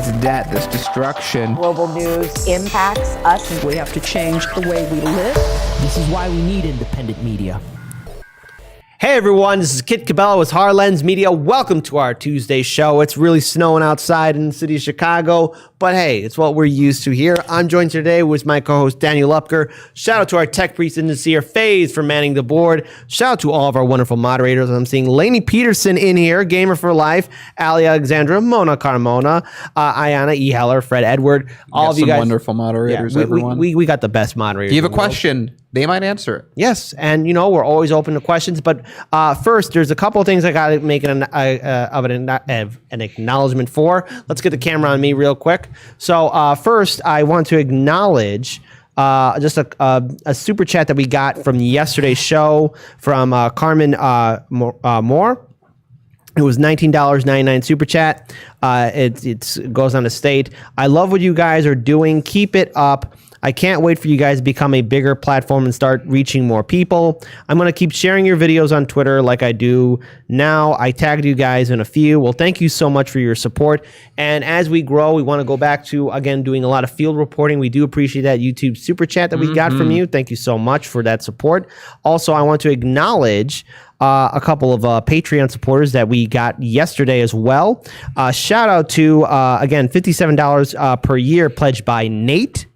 this debt, this destruction. Global news impacts us. We have to change the way we live. This is why we need independent media. Hey everyone, this is Kit Cabela with Harlens Media. Welcome to our Tuesday show. It's really snowing outside in the city of Chicago, but hey, it's what we're used to here. I'm joined today with my co-host Daniel Upker. Shout out to our tech priest and Nasir Faze for manning the board. Shout out to all of our wonderful moderators. I'm seeing Lainey Peterson in here, Gamer for Life, Ali Alexandra, Mona Carmona, Ayana E. Heller, Fred Edward. All of you guys, wonderful moderators, everyone. We got the best moderators. If you have a question, they might answer it. Yes, and you know we're always open to questions. But first, there's a couple of things I got to make an acknowledgement for. Let's get the camera on me real quick. So first, I want to acknowledge just a super chat that we got from yesterday's show from Carmen Moore. It was $19.99 super chat. It goes on to state, I love what you guys are doing. Keep it up. I can't wait for you guys to become a bigger platform and start reaching more people. I'm going to keep sharing your videos on Twitter like I do now. I tagged you guys in a few. Well, thank you so much for your support. And as we grow, we want to go back to, again, doing a lot of field reporting. We do appreciate that YouTube super chat that we got from you. Thank you so much for that support. Also, I want to acknowledge a couple of Patreon supporters that we got yesterday as well. Shout out to, again, $57 per year pledged by Nate.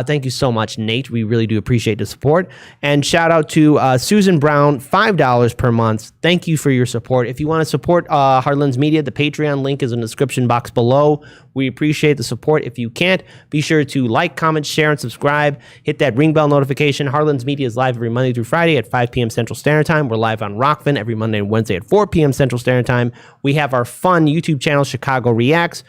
Thank you so much, Nate. We really do appreciate the support. And shout out to Susan Brown, $5 per month. Thank you for your support. If you want to support Harlens Media, the Patreon link is in the description box below. We appreciate the support. If you can't, be sure to like, comment, share, and subscribe. Hit that ring bell notification. Harlens Media is live every Monday through Friday at 5 p.m. Central Standard Time. We're live on Rockfin every Monday and Wednesday at 4 p.m. Central Standard Time. We have our fun YouTube channel, Chicago Reacts.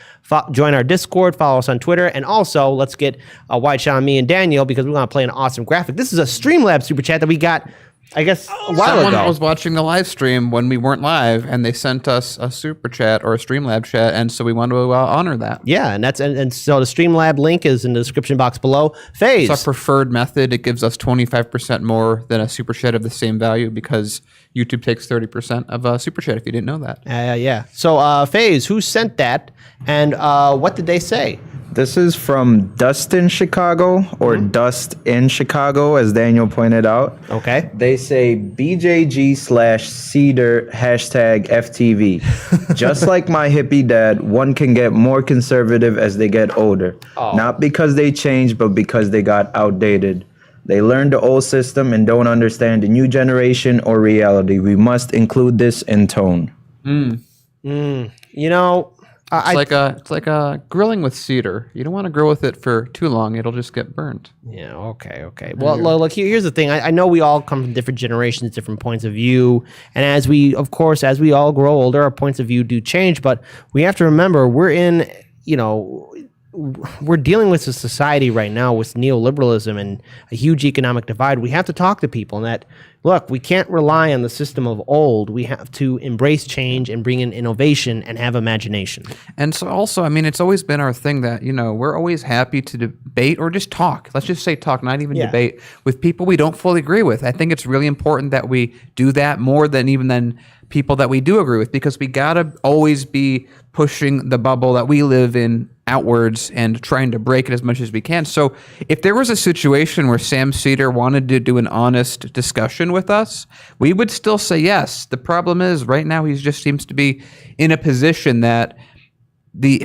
Join our Discord, follow us on Twitter, and also let's get a wide shot on me and Daniel because we want to play an awesome graphic. This is a Streamlabs super chat that we got, I guess, a while ago. Someone was watching the live stream when we weren't live, and they sent us a super chat or a Streamlab chat, and so we want to honor that. Yeah, and so the Streamlab link is in the description box below. Faze. It's our preferred method. It gives us 25% more than a super chat of the same value because YouTube takes 30% of a super chat if you didn't know that. Yeah. So, Faze, who sent that, and what did they say? This is from Dustin Chicago, or Dust in Chicago, as Daniel pointed out. Okay. They say BJG/Cedar #FTV. Just like my hippie dad, one can get more conservative as they get older. Oh. Not because they changed, but because they got outdated. They learned the old system and don't understand the new generation or reality. We must include this in tone. You know, It's like a grilling with cedar. You don't want to grill with it for too long; it'll just get burnt. Yeah. Okay. Well, look. Here's the thing. I know we all come from different generations, different points of view, and as we all grow older, our points of view do change. But we have to remember, we're dealing with a society right now with neoliberalism and a huge economic divide. We have to talk to people, and that, look, we can't rely on the system of old. We have to embrace change and bring in innovation and have imagination. And so also, I mean, it's always been our thing that, we're always happy to debate or just talk. Let's just say talk, not even debate with people we don't fully agree with. I think it's really important that we do that more than people that we do agree with, because we got to always be pushing the bubble that we live in outwards and trying to break it as much as we can. So if there was a situation where Sam Cedar wanted to do an honest discussion with us, we would still say yes. The problem is right now he just seems to be in a position that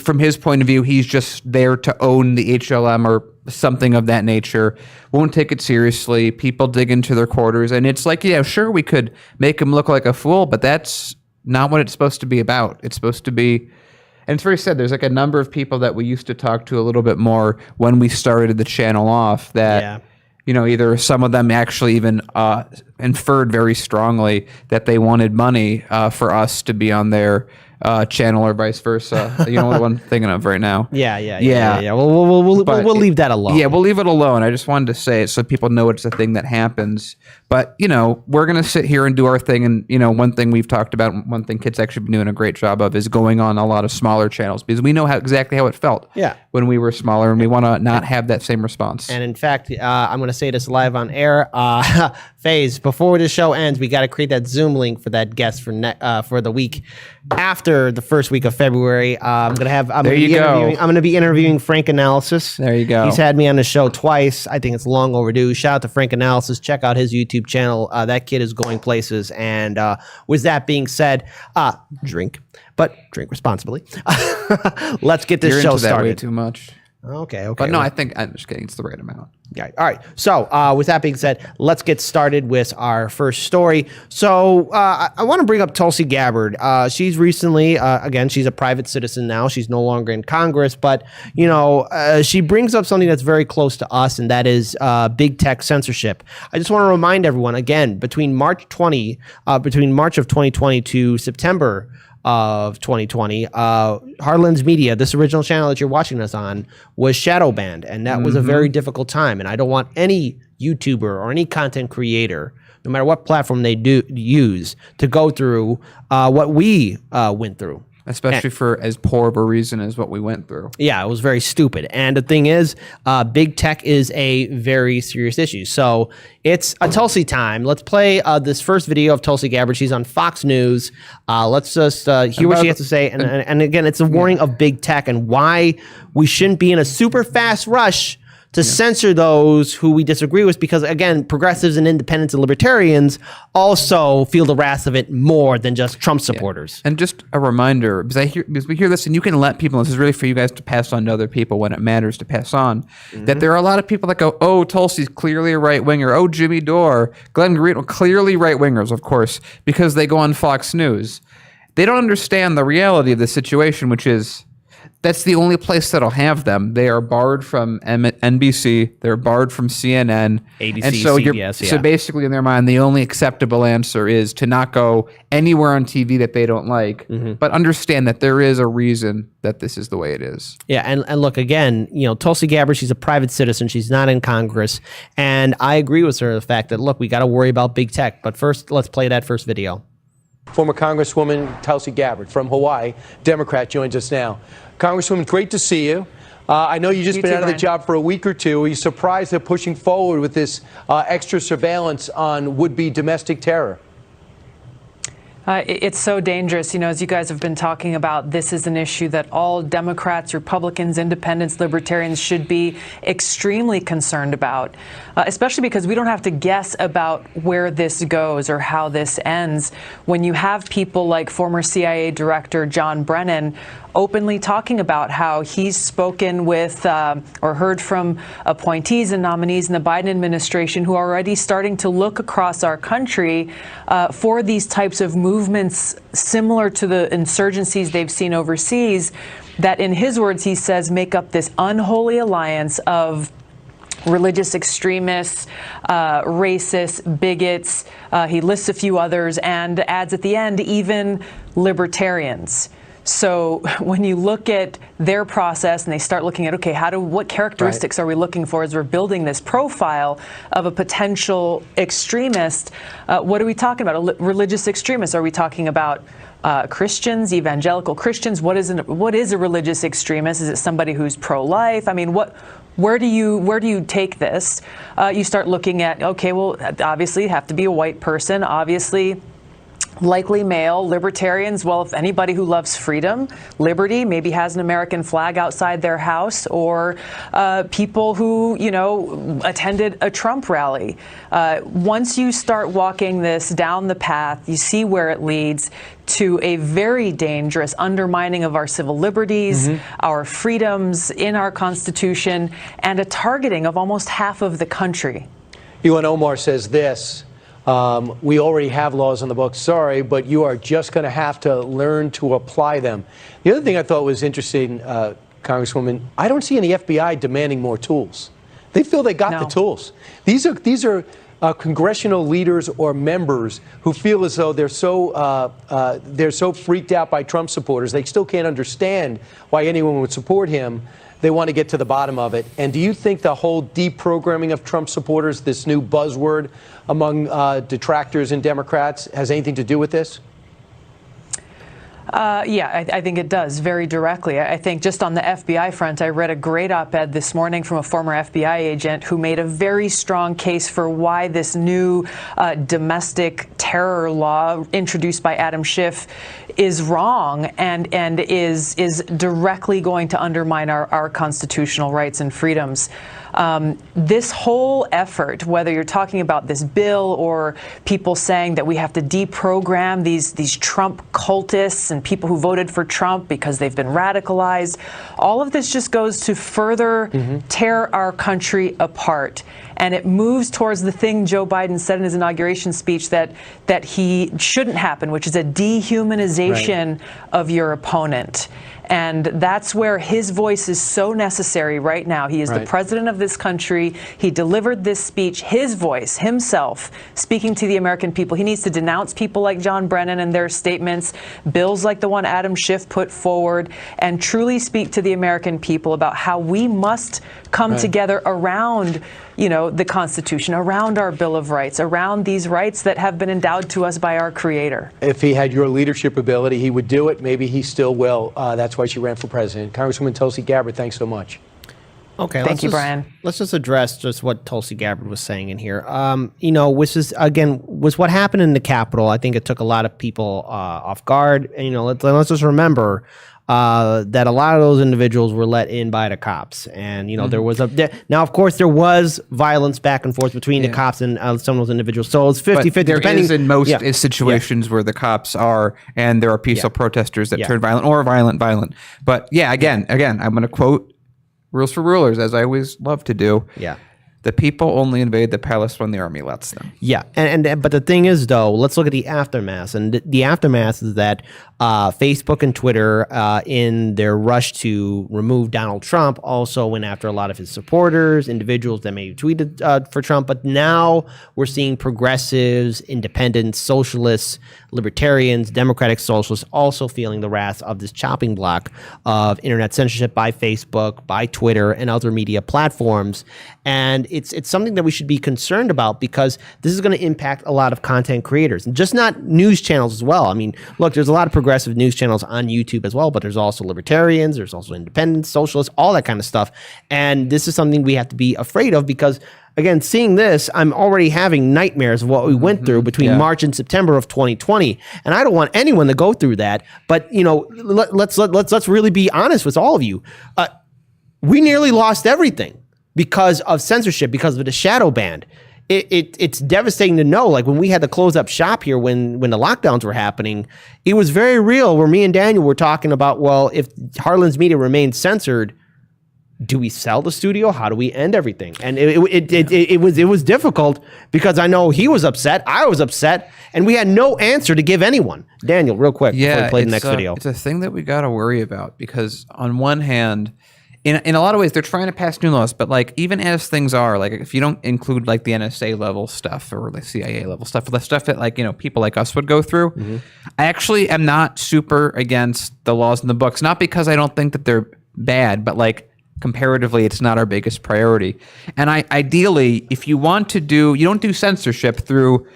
from his point of view, he's just there to own the HLM or something of that nature, won't take it seriously. People dig into their quarters, and it's like, yeah, sure, we could make him look like a fool, but that's not what it's supposed to be about. It's supposed to be, and it's very sad, there's like a number of people that we used to talk to a little bit more when we started the channel off that, either some of them actually even inferred very strongly that they wanted money for us to be on their channel or vice versa. You know what I'm thinking of right now? Yeah. We'll leave that alone. Yeah, we'll leave it alone. I just wanted to say it so people know it's a thing that happens. But, we're going to sit here and do our thing. And, one thing we've talked about, one thing Kit's actually been doing a great job of is going on a lot of smaller channels because we know exactly how it felt when we were smaller, and we want to not have that same response. And in fact, I'm going to say this live on air. Faze, before the show ends, we got to create that Zoom link for that guest for the week after after the first week of February. I'm There you go. going to be interviewing Frank Analysis. There you go. He's had me on the show twice. I think it's long overdue. Shout out to Frank Analysis. Check out his YouTube channel. That kid is going places. And with that being said, drink responsibly. Let's get this You're show into that started. way too much. Okay. But no, I think I'm just kidding. It's the right amount. Yeah. All right. So with that being said, let's get started with our first story. So I want to bring up Tulsi Gabbard. She's recently, again, she's a private citizen now. She's no longer in Congress, but she brings up something that's very close to us, and that is big tech censorship. I just want to remind everyone again, between March of 2020 to September of 2020, Harlan's Media, this original channel that you're watching us on, was shadow banned, and that was a very difficult time. And I don't want any YouTuber or any content creator, no matter what platform they do use, to go through what we went through. Especially for as poor of a reason as what we went through. Yeah, it was very stupid. And the thing is, big tech is a very serious issue. So it's a Tulsi time. Let's play this first video of Tulsi Gabbard. She's on Fox News. Let's just hear what she has to say. And again, it's a warning of big tech and why we shouldn't be in a super fast rush to censor those who we disagree with, because again, progressives and independents and libertarians also feel the wrath of it more than just Trump supporters. And just a reminder, because we hear this, and you can let people, this is really for you guys to pass on to other people when it matters to pass on, that there are a lot of people that go, oh, Tulsi's clearly a right-winger, oh, Jimmy Dore, Glenn Green, clearly right-wingers, of course, because they go on Fox News. They don't understand the reality of the situation, which is, that's the only place that'll have them. They are barred from NBC. They're barred from CNN. ABC, and so CBS, so basically, in their mind, the only acceptable answer is to not go anywhere on TV that they don't like. But understand that there is a reason that this is the way it is. Yeah, and look, again, Tulsi Gabbard, she's a private citizen. She's not in Congress. And I agree with her, the fact that, look, we got to worry about big tech. But first, let's play that first video. Former Congresswoman Tulsi Gabbard from Hawaii, Democrat, joins us now. Congresswoman, great to see you. I know you've just been out of the job for a week or two. Are you surprised they're pushing forward with this extra surveillance on would-be domestic terror? It's so dangerous. As you guys have been talking about, this is an issue that all Democrats, Republicans, independents, libertarians should be extremely concerned about, especially because we don't have to guess about where this goes or how this ends. When you have people like former CIA Director John Brennan openly talking about how he's spoken with or heard from appointees and nominees in the Biden administration who are already starting to look across our country for these types of movements similar to the insurgencies they've seen overseas, that in his words, he says, make up this unholy alliance of religious extremists, racists, bigots. He lists a few others and adds at the end, even libertarians. So when you look at their process and they start looking at, okay, what characteristics are we looking for as we're building this profile of a potential extremist? What are we talking about? A religious extremist? Are we talking about Christians, evangelical Christians? What is a religious extremist? Is it somebody who's pro-life? I mean, where do you take this? You start looking at, okay, well, obviously you have to be a white person, obviously likely male. Libertarians, well, if anybody who loves freedom, liberty, maybe has an American flag outside their house, or people who, attended a Trump rally. Once you start walking this down the path, you see where it leads to a very dangerous undermining of our civil liberties, our freedoms in our Constitution, and a targeting of almost half of the country. Ilhan Omar says this. We already have laws on the books, sorry, but you are just going to have to learn to apply them. The other thing I thought was interesting, Congresswoman, I don't see any FBI demanding more tools. They feel they got the tools. These are congressional leaders or members who feel as though they're so freaked out by Trump supporters, they still can't understand why anyone would support him. They want to get to the bottom of it. And do you think the whole deprogramming of Trump supporters, this new buzzword among detractors and Democrats, has anything to do with this? I think it does very directly. I think just on the FBI front, I read a great op-ed this morning from a former FBI agent who made a very strong case for why this new domestic terror law introduced by Adam Schiff is wrong and is directly going to undermine our constitutional rights and freedoms. This whole effort, whether you're talking about this bill or people saying that we have to deprogram these Trump cultists and people who voted for Trump because they've been radicalized, all of this just goes to further tear our country apart. And it moves towards the thing Joe Biden said in his inauguration speech that he shouldn't happen, which is a dehumanization of your opponent. And that's where his voice is so necessary right now. He is the president of this country. He delivered this speech, his voice, himself, speaking to the American people. He needs to denounce people like John Brennan and their statements, bills like the one Adam Schiff put forward, and truly speak to the American people about how we must come together around, the Constitution, around our Bill of Rights, around these rights that have been endowed to us by our Creator. If he had your leadership ability, he would do it. Maybe he still will. That's why she ran for president. Congresswoman Tulsi Gabbard, thanks so much. Okay, thank you, Brian. Let's just address just what Tulsi Gabbard was saying in here. Which is again was what happened in the Capitol. I think it took a lot of people off guard. And let's just remember that a lot of those individuals were let in by the cops, and there was now of course there was violence back and forth between the cops and some of those individuals. So it's 50-50. There is in most situations where the cops are, and there are peaceful protesters that turn violent or violent. But again, I'm going to quote rules for rulers, as I always love to do. Yeah. The people only invade the palace when the army lets them. Yeah, but the thing is, though, let's look at the aftermath. And the aftermath is that Facebook and Twitter, in their rush to remove Donald Trump, also went after a lot of his supporters, individuals that may have tweeted for Trump. But now we're seeing progressives, independents, socialists, libertarians, democratic socialists also feeling the wrath of this chopping block of internet censorship by Facebook, by Twitter, and other media platforms. And it's something that we should be concerned about, because this is going to impact a lot of content creators, and just not news channels as well. I mean, look, there's a lot of progressive news channels on YouTube as well, but there's also libertarians, there's also independents, socialists, all that kind of stuff. And this is something we have to be afraid of, because again, seeing this, I'm already having nightmares of what we went through between March and September of 2020, and I don't want anyone to go through that. But let's really be honest with all of you. We nearly lost everything because of censorship, because of the shadow ban. It's devastating to know, like when we had to close up shop here when the lockdowns were happening, it was very real where me and Daniel were talking about, well, if Harlan's Media remains censored, do we sell the studio? How do we end everything? And it was difficult, because I know he was upset, I was upset, and we had no answer to give anyone. Daniel, real quick before we play the next video. It's a thing that we got to worry about, because on one hand, in a lot of ways, they're trying to pass new laws, but like even as things are, like if you don't include like the NSA level stuff or the CIA level stuff, the stuff that like people like us would go through, I actually am not super against the laws in the books. Not because I don't think that they're bad, but like comparatively, it's not our biggest priority. And ideally, if you want to you don't do censorship through.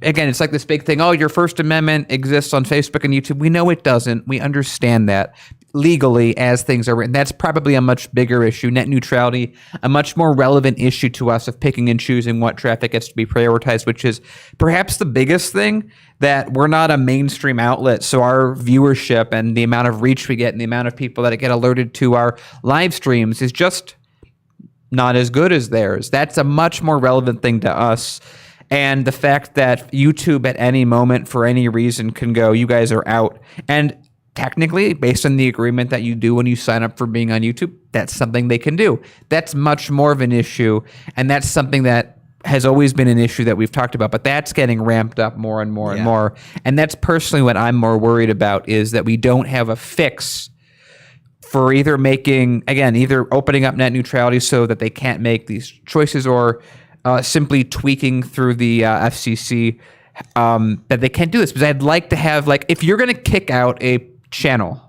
Again, it's like this big thing. Oh, your First Amendment exists on Facebook and YouTube. We know it doesn't. We understand that legally as things are written. That's probably a much bigger issue. Net neutrality, a much more relevant issue to us of picking and choosing what traffic gets to be prioritized, which is perhaps the biggest thing, that we're not a mainstream outlet. So our viewership and the amount of reach we get and the amount of people that get alerted to our live streams is just not as good as theirs. That's a much more relevant thing to us. And the fact that YouTube at any moment for any reason can go, you guys are out. And technically, based on the agreement that you do when you sign up for being on YouTube, that's something they can do. That's much more of an issue. And that's something that has always been an issue that we've talked about. But that's getting ramped up more and more and more. And that's personally what I'm more worried about, is that we don't have a fix for either opening up net neutrality so that they can't make these choices, or simply tweaking through the FCC that they can't do this. Because I'd like to have, like, if you're going to kick out a channel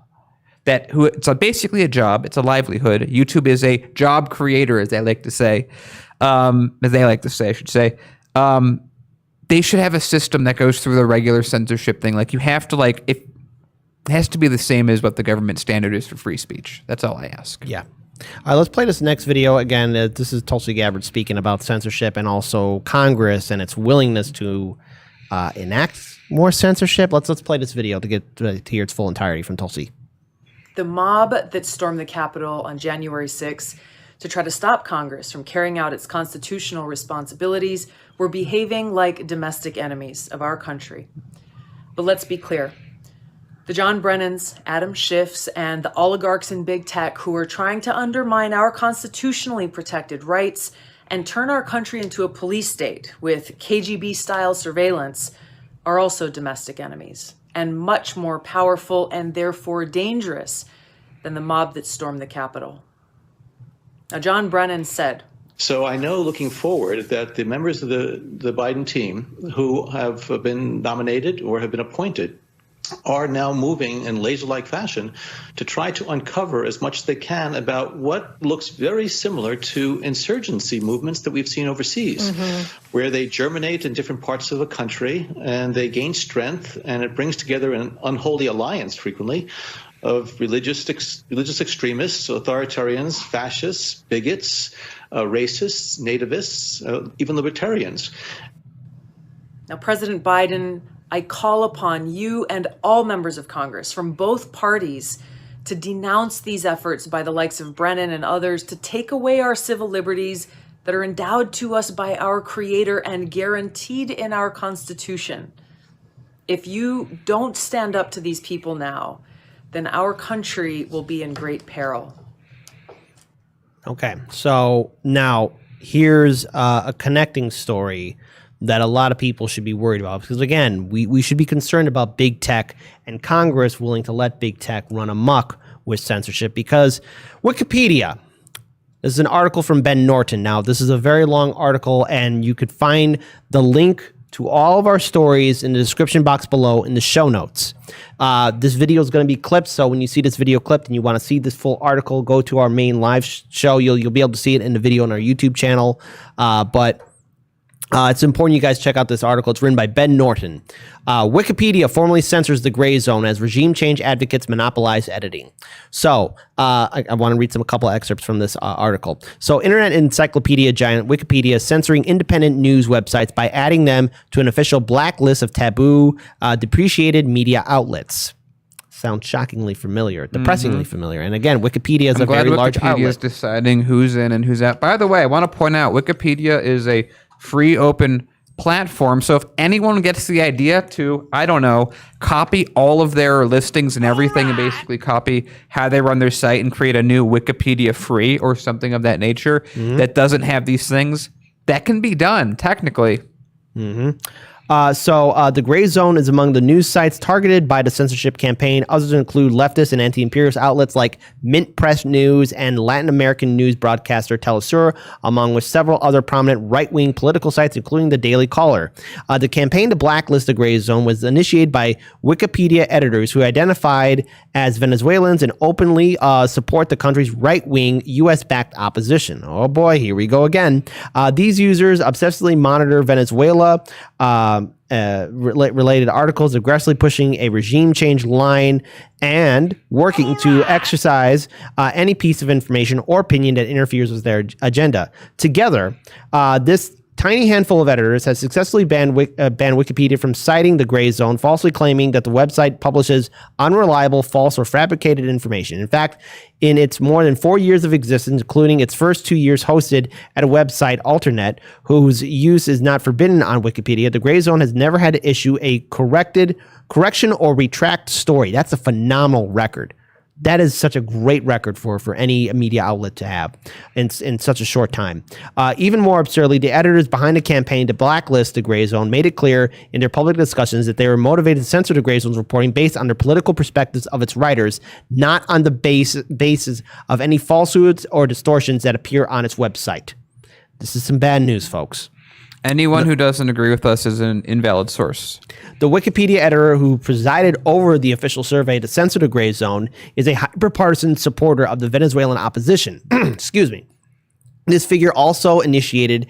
it's basically a job, it's a livelihood. YouTube is a job creator, as they like to say, I should say. They should have a system that goes through the regular censorship thing. Like, you have to, like, if It has to be the same as what the government standard is for free speech. That's all I ask. Yeah. All right, let's play this next video. Again, this is Tulsi Gabbard speaking about censorship and also Congress and its willingness to enact more censorship. Let's play this video to get to hear its full entirety from Tulsi. The mob that stormed the Capitol on January 6th to try to stop Congress from carrying out its constitutional responsibilities were behaving like domestic enemies of our country. But let's be clear. The John Brennans, Adam Schiffs, and the oligarchs in big tech who are trying to undermine our constitutionally protected rights and turn our country into a police state with KGB-style surveillance are also domestic enemies and much more powerful and therefore dangerous than the mob that stormed the Capitol. Now, John Brennan said, So I know looking forward that the members of the Biden team who have been nominated or have been appointed are now moving in laser-like fashion to try to uncover as much as they can about what looks very similar to insurgency movements that we've seen overseas, where they germinate in different parts of the country and they gain strength, and it brings together an unholy alliance frequently of religious extremists, authoritarians, fascists, bigots, racists, nativists, even libertarians. Now, President Biden, I call upon you and all members of Congress from both parties to denounce these efforts by the likes of Brennan and others to take away our civil liberties that are endowed to us by our Creator and guaranteed in our Constitution. If you don't stand up to these people now, then our country will be in great peril. Okay, so now here's a connecting story that a lot of people should be worried about, because again, we should be concerned about big tech and Congress willing to let big tech run amok with censorship, because Wikipedia, this is an article from Ben Norton. Now, this is a very long article, and you could find the link to all of our stories in the description box below in the show notes. This video is going to be clipped, so when you see this video clipped and you want to see this full article, go to our main live show. You'll be able to see it in the video on our YouTube channel, but it's important you guys check out this article. It's written by Ben Norton. Wikipedia formally censors the Grayzone as regime change advocates monopolize editing. So I want to read a couple of excerpts from this article. So internet encyclopedia giant Wikipedia is censoring independent news websites by adding them to an official blacklist of taboo, depreciated media outlets. Sounds shockingly familiar, depressingly familiar. And again, Wikipedia is a very large outlet. Wikipedia is deciding who's in and who's out. By the way, I want to point out Wikipedia is a free open platform. So if anyone gets the idea to, I don't know, copy all of their listings and everything and basically copy how they run their site and create a new Wikipedia free or something of that nature that doesn't have these things, that can be done technically. So the Grayzone is among the news sites targeted by the censorship campaign. Others include leftist and anti-imperialist outlets like Mint Press News and Latin American news broadcaster Telesur, among with several other prominent right-wing political sites, including the Daily Caller. The campaign to blacklist the Grayzone was initiated by Wikipedia editors who identified as Venezuelans and openly support the country's right-wing U.S.-backed opposition. Oh boy, here we go again. These users obsessively monitor Venezuela related articles, aggressively pushing a regime change line and working to exercise any piece of information or opinion that interferes with their agenda. Together, this tiny handful of editors has successfully banned Wikipedia from citing the Grayzone, falsely claiming that the website publishes unreliable, false, or fabricated information. In fact, in its more than 4 years of existence, including its first 2 years hosted at a website, Alternet, whose use is not forbidden on Wikipedia, the Grayzone has never had to issue a correction or retract story. That's a phenomenal record. That is such a great record for any media outlet to have in such a short time. Even more absurdly, the editors behind the campaign to blacklist the Grayzone made it clear in their public discussions that they were motivated to censor the Grayzone's reporting based on the political perspectives of its writers, not on the basis of any falsehoods or distortions that appear on its website. This is some bad news, folks. Anyone who doesn't agree with us is an invalid source. The Wikipedia editor who presided over the official survey to censor the Grayzone is a hyper-partisan supporter of the Venezuelan opposition. Excuse me. This figure also initiated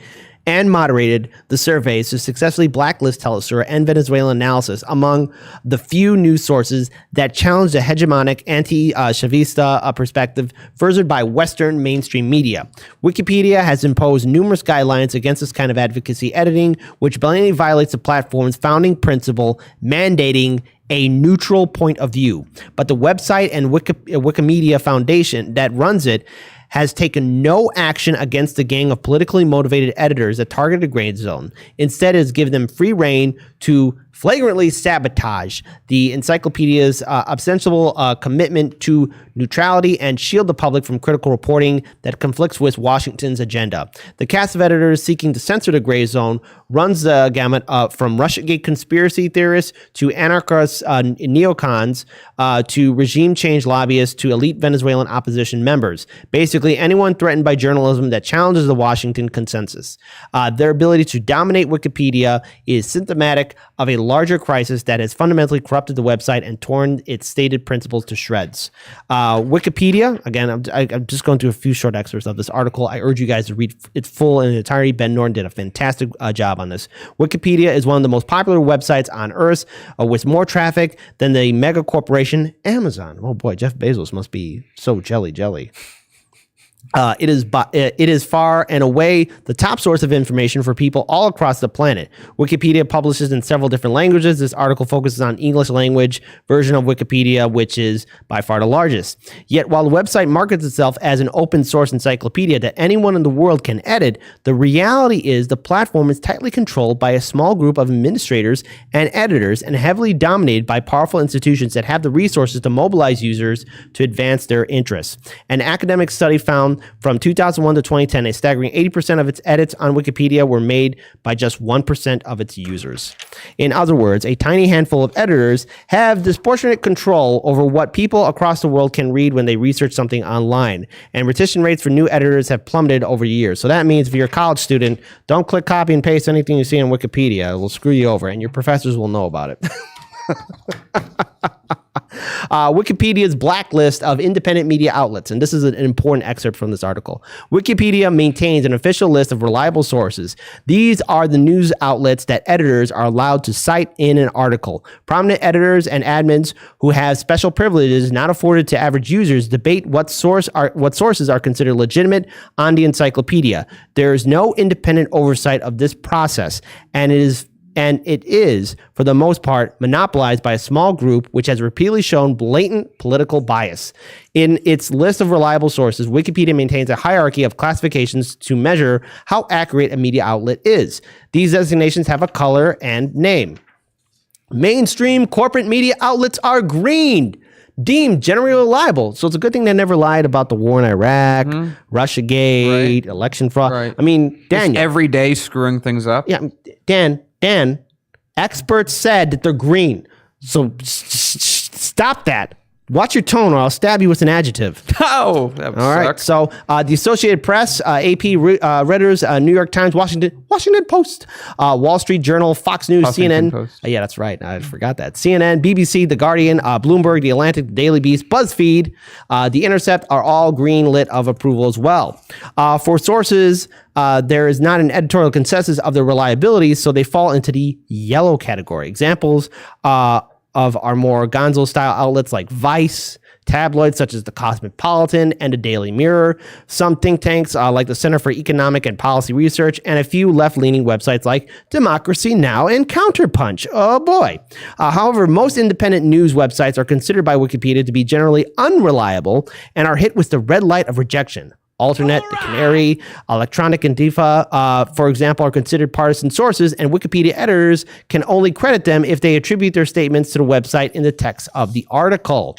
and moderated the surveys to successfully blacklist Telesur and Venezuelan analysis among the few news sources that challenge the hegemonic anti-Chavista perspective furthered by Western mainstream media. Wikipedia has imposed numerous guidelines against this kind of advocacy editing, which blatantly violates the platform's founding principle mandating a neutral point of view. But the website and Wikimedia Foundation that runs it has taken no action against the gang of politically motivated editors that targeted Grayzone. Instead, it has given them free rein to flagrantly sabotage the encyclopedia's ostensible commitment to neutrality and shield the public from critical reporting that conflicts with Washington's agenda. The cast of editors seeking to censor the Grayzone runs the gamut from Russiagate conspiracy theorists to anarchist neocons to regime change lobbyists to elite Venezuelan opposition members. Basically, anyone threatened by journalism that challenges the Washington consensus. Their ability to dominate Wikipedia is symptomatic of a larger crisis that has fundamentally corrupted the website and torn its stated principles to shreds. Wikipedia, again, I'm just going through a few short excerpts of this article. I urge you guys to read it full in entirety. Ben Norton did a fantastic job on this. Wikipedia is one of the most popular websites on Earth with more traffic than the mega corporation Amazon. Oh boy, Jeff Bezos must be so jelly. It is far and away the top source of information for people all across the planet. Wikipedia publishes in several different languages. This article focuses on English language version of Wikipedia, which is by far the largest. Yet while the website markets itself as an open source encyclopedia that anyone in the world can edit, the reality is the platform is tightly controlled by a small group of administrators and editors and heavily dominated by powerful institutions that have the resources to mobilize users to advance their interests. An academic study found from 2001 to 2010, a staggering 80% of its edits on Wikipedia were made by just 1% of its users. In other words, a tiny handful of editors have disproportionate control over what people across the world can read when they research something online. And retention rates for new editors have plummeted over years. So that means if you're a college student, don't click copy and paste anything you see on Wikipedia. It will screw you over, and your professors will know about it. Wikipedia's blacklist of independent media outlets, and this is an important excerpt from this article. Wikipedia maintains an official list of reliable sources. These are the news outlets that editors are allowed to cite in an article. Prominent editors and admins who have special privileges not afforded to average users debate what sources are considered legitimate on the encyclopedia. There is no independent oversight of this process, and it is, for the most part, monopolized by a small group which has repeatedly shown blatant political bias. In its list of reliable sources, Wikipedia maintains a hierarchy of classifications to measure how accurate a media outlet is. These designations have a color and name. Mainstream corporate media outlets are green, deemed generally reliable. So it's a good thing they never lied about the war in Iraq, Russiagate, election fraud. Right. I mean, Daniel. Just every day screwing things up. Yeah, Dan, experts said that they're green. So stop that. Watch your tone or I'll stab you with an adjective. Oh, that would All right. suck. So the Associated Press, AP, Reuters, New York Times, Washington Post, Wall Street Journal, Fox News, Huffington CNN. Post. Yeah, that's right. I forgot that. CNN, BBC, The Guardian, Bloomberg, The Atlantic, The Daily Beast, BuzzFeed, The Intercept are all green lit of approval as well. For sources, there is not an editorial consensus of their reliability, so they fall into the yellow category. Examples of our more gonzo-style outlets like Vice, tabloids such as the Cosmopolitan and the Daily Mirror, some think tanks like the Center for Economic and Policy Research, and a few left-leaning websites like Democracy Now! And Counterpunch. Oh boy. However, most independent news websites are considered by Wikipedia to be generally unreliable and are hit with the red light of rejection. Alternate, The Canary, Electronic Antifa, for example, are considered partisan sources, and Wikipedia editors can only credit them if they attribute their statements to the website in the text of the article.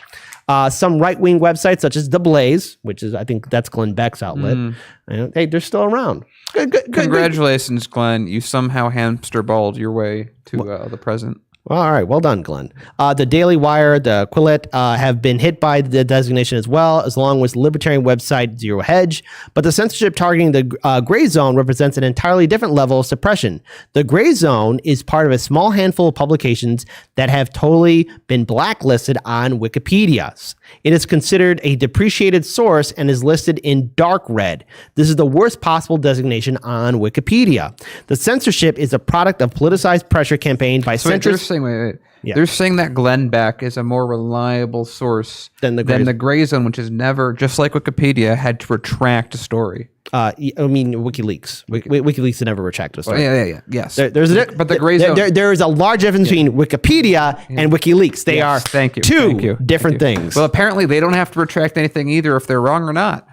Some right-wing websites, such as The Blaze, which is, I think that's Glenn Beck's outlet, hey, they're still around. Good. Congratulations, Glenn. You somehow hamster balled your way to the present. Well, all right. Well done, Glenn. The Daily Wire, the Quillette have been hit by the designation as well, as long as libertarian website Zero Hedge. But the censorship targeting the Grayzone represents an entirely different level of suppression. The Grayzone is part of a small handful of publications that have totally been blacklisted on Wikipedia. It is considered a depreciated source and is listed in dark red. This is the worst possible designation on Wikipedia. The censorship is a product of politicized pressure campaign by centrists. Wait. Yeah. They're saying that Glenn Beck is a more reliable source than the Grayzone, which has never, just like Wikipedia, had to retract a story. I mean, WikiLeaks. WikiLeaks had never retracted a story. Yes. But the Grayzone, there is a large difference between Wikipedia and WikiLeaks. They are two different things. Well, apparently they don't have to retract anything either if they're wrong or not.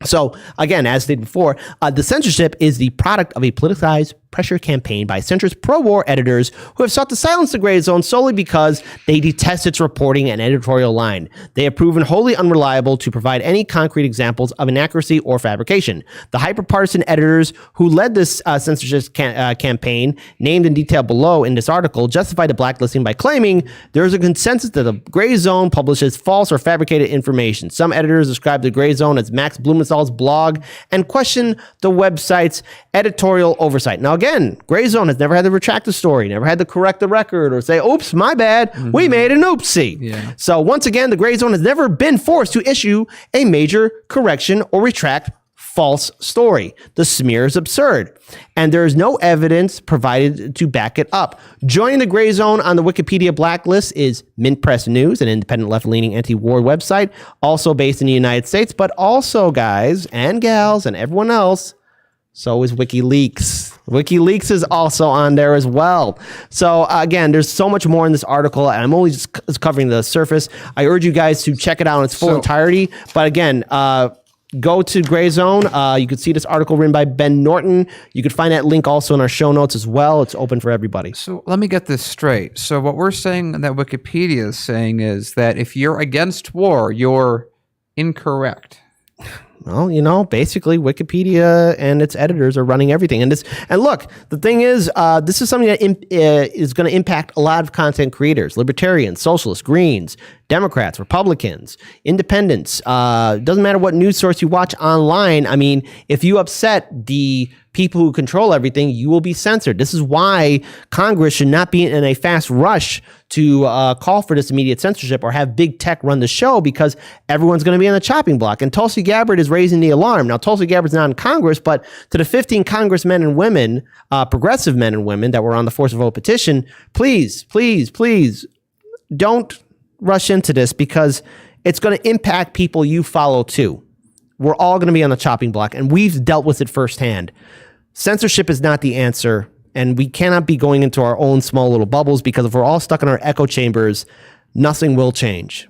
So, again, as stated before, the censorship is the product of a politicized pressure campaign by centrist pro-war editors who have sought to silence the Grayzone solely because they detest its reporting and editorial line. They have proven wholly unreliable to provide any concrete examples of inaccuracy or fabrication. The hyperpartisan editors who led this censorship campaign, named in detail below in this article, justify the blacklisting by claiming there is a consensus that the Grayzone publishes false or fabricated information. Some editors describe the Grayzone as Max Blumenthal's blog and question the website's editorial oversight. Now, again, Grayzone has never had to retract a story, never had to correct the record or say, oops, my bad, we made an oopsie. Yeah. So once again, the Grayzone has never been forced to issue a major correction or retract false story. The smear is absurd, and there is no evidence provided to back it up. Joining the Grayzone on the Wikipedia blacklist is Mint Press News, an independent left-leaning anti-war website, also based in the United States, but also, guys and gals and everyone else, so is WikiLeaks. WikiLeaks is also on there as well. So again, there's so much more in this article, and I'm only just covering the surface. I urge you guys to check it out in its full entirety. But again, go to Grayzone. You can see this article written by Ben Norton. You can find that link also in our show notes as well. It's open for everybody. So let me get this straight. So what we're saying that Wikipedia is saying is that if you're against war, you're incorrect. Well, you know, basically Wikipedia and its editors are running everything. And look, the thing is, this is something that is going to impact a lot of content creators, libertarians, socialists, Greens, Democrats, Republicans, independents. Doesn't matter what news source you watch online. I mean, if you upset the people who control everything, you will be censored. This is why Congress should not be in a fast rush to call for this immediate censorship or have big tech run the show, because everyone's going to be on the chopping block. And Tulsi Gabbard is raising the alarm. Now, Tulsi Gabbard's not in Congress, but to the 15 congressmen and women, progressive men and women that were on the Force of Vote petition, please, please, please don't rush into this, because it's going to impact people you follow too. We're all going to be on the chopping block, and we've dealt with it firsthand. Censorship is not the answer, and we cannot be going into our own small little bubbles, because if we're all stuck in our echo chambers, nothing will change.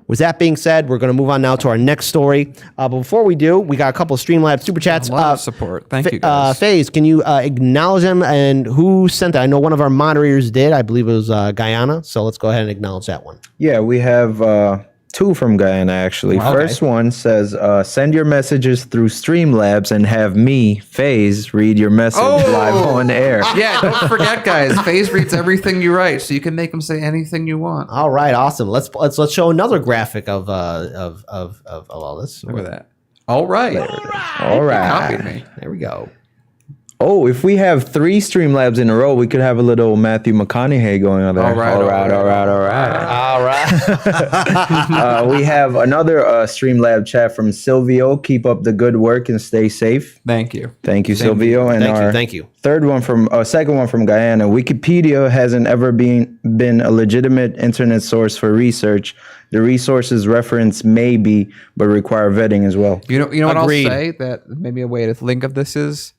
With that being said, we're going to move on now to our next story. But before we do, we got a couple of Streamlabs super chats. A lot of support. Thank you, guys. FaZe, can you acknowledge them and who sent that? I know one of our moderators did. I believe it was Guyana. So let's go ahead and acknowledge that one. Yeah, we have two from Guyana, actually. Okay. First one says, send your messages through Streamlabs and have me, FaZe, read your message live on air. Yeah, don't forget, guys. FaZe reads everything you write, so you can make him say anything you want. All right, awesome. Let's show another graphic of all this. Look at that. All right. All right. You copied me. There we go. Oh, if we have 3 Streamlabs in a row, we could have a little Matthew McConaughey going on there. All right. We have another Streamlab chat from Silvio. Keep up the good work and stay safe. Thank you. Thank you, Silvio. And thank you. Second one from Guyana. Wikipedia hasn't ever been a legitimate internet source for research. The resources reference may be, but require vetting as well. You know what Agreed. I'll say? That maybe a way to think of this is,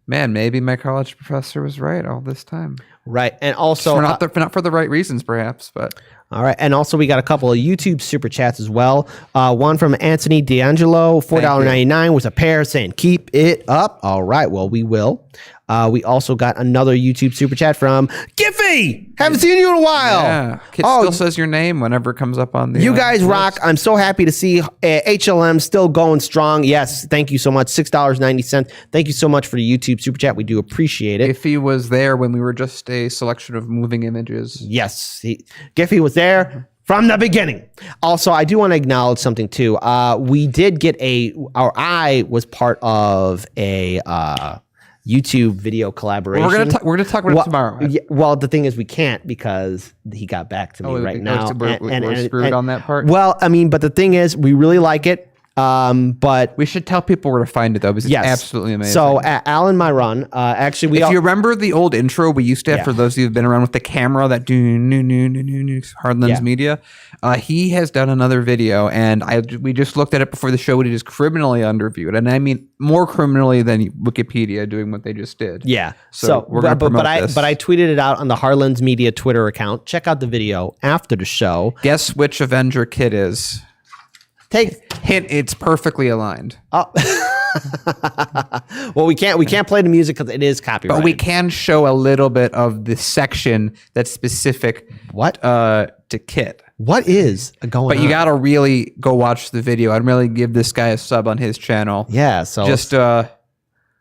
man, maybe my college professor was right all this time. Right, and also not for the right reasons, perhaps, but. All right, and also we got a couple of YouTube super chats as well. One from Anthony D'Angelo, $4.99 was a pair saying, keep it up. All right, well, we will. We also got another YouTube super chat from Giffy. Haven't seen you in a while. Yeah, Kit still says your name whenever it comes up on the. You guys rock. I'm so happy to see HLM still going strong. Yes, thank you so much. $6.90. Thank you so much for the YouTube super chat. We do appreciate it. If he was there when we were just a selection of moving images. Yes, Giphy was there from the beginning. Also, I do want to acknowledge something too. We did get I was part of a YouTube video collaboration. We're gonna talk about it tomorrow. Well, the thing is, we can't because he got back to me right now. We're screwed on that part. Well, I mean, but the thing is, we really like it. But we should tell people where to find it though, because it's absolutely amazing. So Alan Myron, actually, if you remember the old intro we used to have for those of you who've been around with the camera, that Hardlands Media, he has done another video, and we just looked at it before the show. It is criminally underviewed, and I mean more criminally than Wikipedia doing what they just did. Yeah. So we're gonna promote this. But I tweeted it out on the Hardlands Media Twitter account. Check out the video after the show. Guess which Avenger Kid is. Hint, it's perfectly aligned. Oh. Well, we can't play the music because it is copyrighted. But we can show a little bit of the section that's specific to Kit. What is going on? But you got to really go watch the video. I'd really give this guy a sub on his channel. Yeah, so just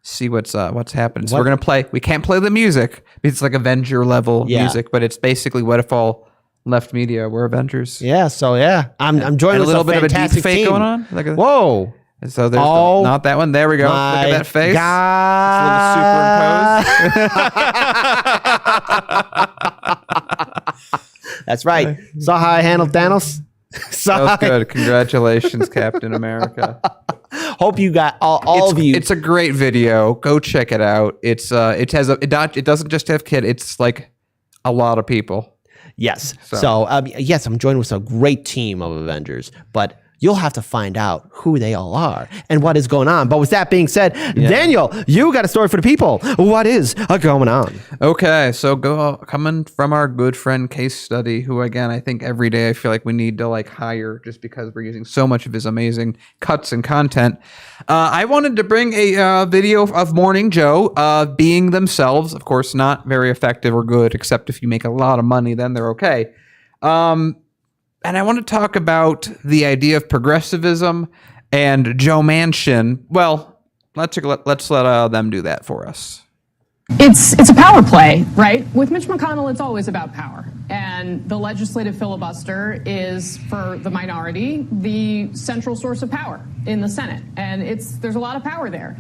see what's happening. So we're going to play. We can't play the music because it's like Avenger level music, but it's basically what if all left media were Avengers. Yeah, so I'm joining a little bit of a deep fake team going on. Like whoa! So there's not that one. There we go. Look at that face. Superimposed. That's right. Saw how I handled Thanos. That was good. Congratulations, Captain America. Hope you got all of you. It's a great video. Go check it out. It doesn't just have Kid. It's like a lot of people. Yes. So yes, I'm joined with a great team of Avengers, but you'll have to find out who they all are and what is going on. But with that being said, Daniel, you got a story for the people. What is going on? Okay, so coming from our good friend Case Study, who again, I think every day I feel like we need to hire just because we're using so much of his amazing cuts and content. I wanted to bring a video of Morning Joe being themselves. Of course, not very effective or good, except if you make a lot of money, then they're okay. And I want to talk about the idea of progressivism and Joe Manchin. Well, let's let them do that for us. It's a power play, right? With Mitch McConnell, it's always about power. And the legislative filibuster is, for the minority, the central source of power in the Senate. And there's a lot of power there.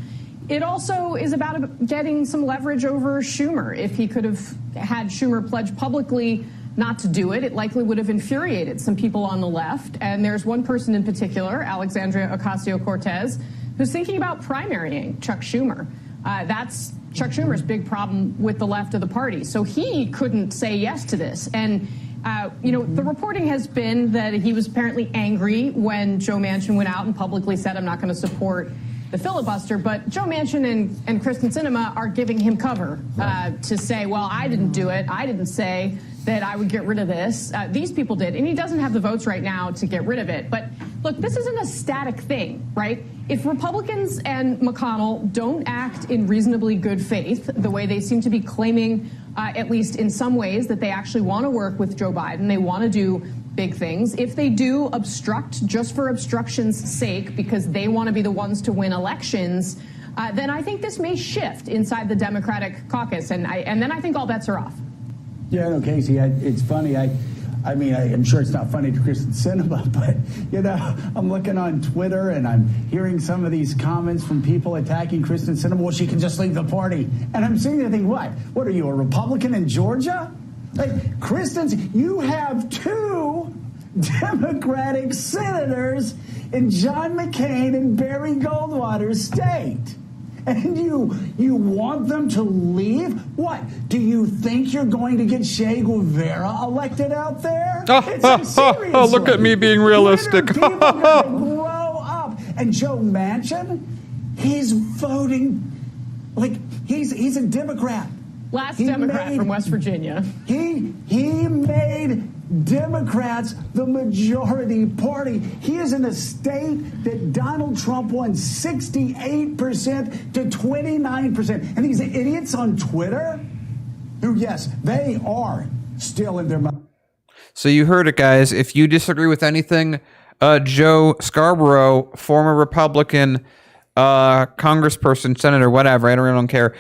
It also is about getting some leverage over Schumer. If he could have had Schumer pledge publicly not to do it, it likely would have infuriated some people on the left. And there's one person in particular, Alexandria Ocasio-Cortez, who's thinking about primarying Chuck Schumer. That's Chuck Schumer's big problem with the left of the party. So he couldn't say yes to this. And, the reporting has been that he was apparently angry when Joe Manchin went out and publicly said, I'm not going to support the filibuster, but Joe Manchin and Kristen Sinema are giving him cover to say, well, I didn't do it. I didn't say that I would get rid of this. These people did. And he doesn't have the votes right now to get rid of it. But look, this isn't a static thing, right? If Republicans and McConnell don't act in reasonably good faith, the way they seem to be claiming, at least in some ways, that they actually want to work with Joe Biden, they want to do big things. If they do obstruct just for obstruction's sake because they want to be the ones to win elections, then I think this may shift inside the Democratic caucus. And then I think all bets are off. Yeah, no, Casey, it's funny. I mean, I'm sure it's not funny to Kristen Sinema, but, I'm looking on Twitter and I'm hearing some of these comments from people attacking Kristen Sinema. Well, she can just leave the party. And I'm sitting there thinking, what are you, a Republican in Georgia? Like, Kristen's, you have two Democratic senators in John McCain and Barry Goldwater's state. And you want them to leave? What? Do you think you're going to get Che Guevara elected out there? Oh, look at me being realistic. People gotta grow up. And Joe Manchin, he's voting like he's a Democrat. Last Democrat from West Virginia. He made Democrats the majority party. He is in a state that Donald Trump won 68% to 29%. And these idiots on Twitter, who, yes, they are still in their mind. So you heard it, guys. If you disagree with anything, Joe Scarborough, former Republican congressperson, senator, whatever, I don't care,